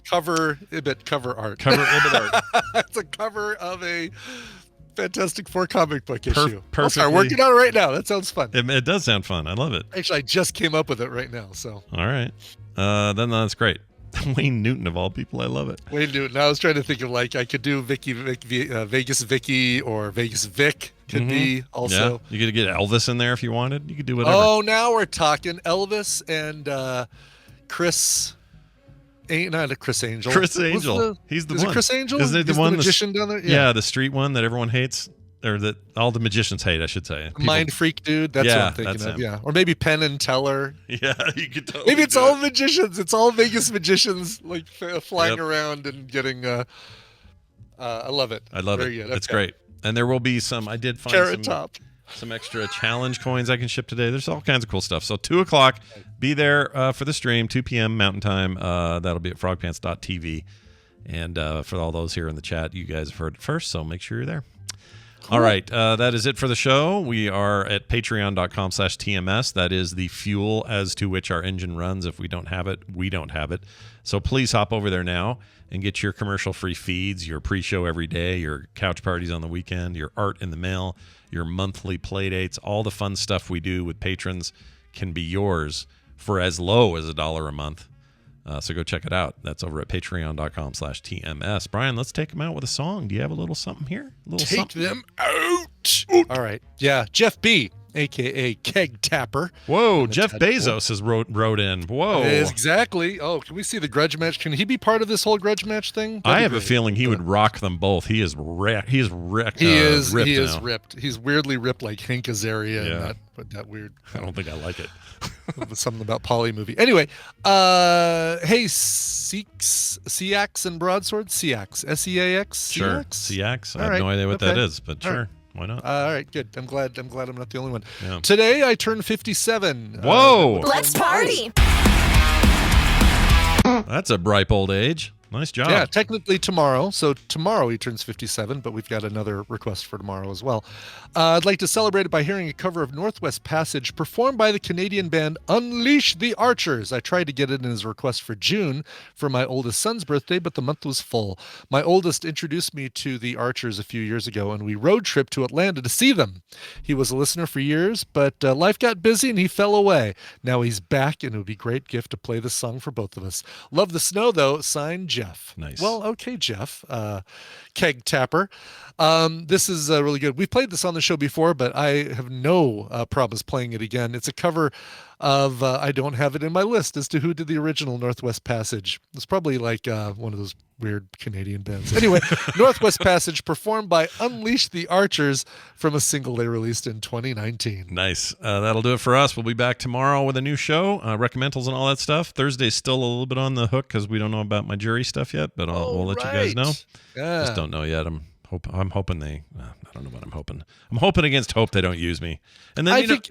D: Ibbott cover art.
A: Cover Ibbott art.
D: It's a cover of a Fantastic Four comic book issue. I'll
A: perfectly.
D: start working on it right now. That sounds fun.
A: It does sound fun. I love it.
D: Actually, I just came up with it right now. So
A: All right. Then that's great. Wayne Newton of all people. I love it.
D: Wayne Newton. I was trying to think of I could do Vegas Vicky or Vegas Vic could be also.
A: Yeah. You could get Elvis in there if you wanted. You could do whatever.
D: Oh, now we're talking Elvis and Chris. Not a Chris Angel.
A: Chris Angel. He's the
D: is
A: one.
D: It Chris Angel?
A: Isn't it the
D: He's
A: one?
D: the magician down there?
A: Yeah, the street one that everyone hates, or that all the magicians hate, I should say. People-
D: Mind freak dude. That's what
A: Yeah,
D: I'm thinking
A: that's
D: of.
A: him.
D: Yeah, or maybe Penn and Teller.
A: Yeah, you could totally.
D: Maybe it's
A: do
D: all
A: it.
D: magicians. It's all Vegas magicians, flying
A: Yep.
D: around and getting. I love it.
A: I love
D: Very
A: it.
D: Good.
A: It's
D: Okay.
A: great. And there will be some. I did find
D: Carrot Top.
A: some extra challenge coins I can ship today. There's all kinds of cool stuff. So 2:00, be there for the stream. 2 p.m. Mountain Time. That'll be at frogpants.tv. And for all those here in the chat, you guys have heard it first, so make sure you're there. Cool. All right, that is it for the show. We are at patreon.com/TMS. That is the fuel as to which our engine runs. If we don't have it, we don't have it. So please hop over there now and get your commercial-free feeds, your pre-show every day, your couch parties on the weekend, your art in the mail, your monthly play dates. All the fun stuff we do with patrons can be yours for as low as $1 a month. So go check it out. That's over at patreon.com/TMS. Brian, let's take them out with a song. Do you have a little something here? A little
D: Take
A: something?
D: them out. All right. Yeah, Jeff B, a.k.a. Keg Tapper.
A: Whoa, Jeff Bezos has wrote in. Whoa.
D: Exactly. Oh, can we see the grudge match? Can he be part of this whole grudge match thing?
A: I have a feeling he would rock them both. He is ripped. He is ripped now.
D: Ripped. He's weirdly ripped like Hank Azaria
A: Yeah.
D: and that weird.
A: I don't think I like it.
D: Something about Polly movie. Anyway, hey, Seax and Broadsword? Seax. S-E-A-X?
A: Sure. Seax. I have no idea what that is, but
D: All
A: sure.
D: right.
A: Why not?
D: All right, good. I'm glad I'm not the only one.
A: Yeah.
D: Today I turned 57.
A: Whoa.
K: Let's party.
A: That's a ripe old age. Nice job.
D: Yeah, technically tomorrow. So tomorrow he turns 57, but we've got another request for tomorrow as well. I'd like to celebrate it by hearing a cover of Northwest Passage performed by the Canadian band Unleash the Archers. I tried to get it in his request for June for my oldest son's birthday, but the month was full. My oldest introduced me to the Archers a few years ago, and we road tripped to Atlanta to see them. He was a listener for years, but life got busy and he fell away. Now he's back, and it would be a great gift to play this song for both of us. Love the snow, though. Signed, Jeff.
A: Nice.
D: Well, okay, Jeff. Keg Tapper. This is really good. We've played this on the show before, but I have no problems playing it again. It's a cover of, I don't have it in my list as to who did the original Northwest Passage. It's probably like one of those weird Canadian bands. Anyway, Northwest Passage performed by Unleash the Archers from a single they released in 2019.
A: Nice. That'll do it for us. We'll be back tomorrow with a new show, recommendals and all that stuff. Thursday's still a little bit on the hook because we don't know about my jury stuff yet, but we'll let you guys know.
D: Yeah.
A: Just don't know yet. I'm hoping they. I don't know what I'm hoping. I'm hoping against hope they don't use me. And then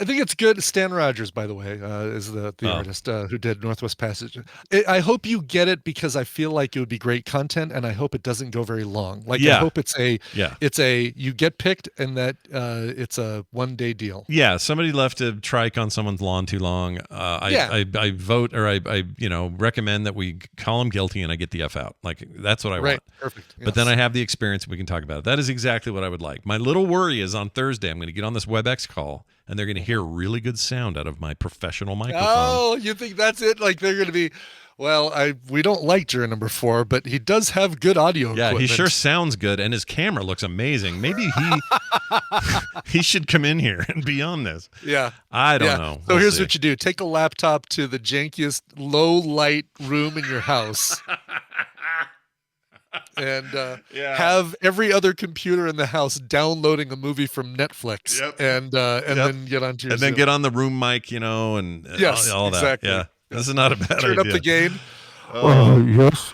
D: I think it's good. Stan Rogers, by the way, is the artist who did Northwest Passage. I hope you get it because I feel like it would be great content, and I hope it doesn't go very long. Like I hope it's a you get picked and that it's a 1-day deal.
A: Yeah, somebody left a trike on someone's lawn too long. I vote or I recommend that we call them guilty and I get the F out. Like that's what I want.
D: Perfect. Yes.
A: But then I have the experience and we can talk about it. That is exactly what I would like. My little worry is on Thursday I'm going to get on this WebEx call and they're going to hear really good sound out of my professional microphone.
D: Oh, you think that's it? Like they're going to be, well, we don't like juror number 4, but he does have good audio equipment.
A: He sure sounds good, and his camera looks amazing. Maybe he should come in here and be on this.
D: Yeah.
A: I don't know.
D: So here's what you do. Take a laptop to the jankiest low-light room in your house. And have every other computer in the house downloading a movie from Netflix, and then get onto your
A: and
D: Zoom.
A: then get on the room mic, and all that.
D: Exactly.
A: Yeah, this is not a bad idea.
D: Turn up the gain.
C: Yes,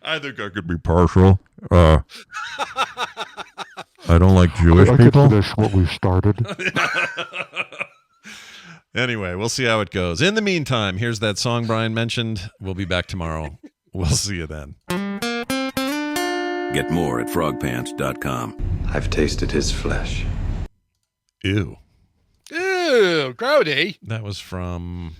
A: I think I could be partial. I don't like Jewish
C: I
A: people.
C: could finish what we started.
A: Anyway, we'll see how it goes. In the meantime, here's that song Brian mentioned. We'll be back tomorrow. We'll see you then.
K: Get more at frogpants.com. I've tasted his flesh.
A: Ew.
D: Ew, grody.
A: That was from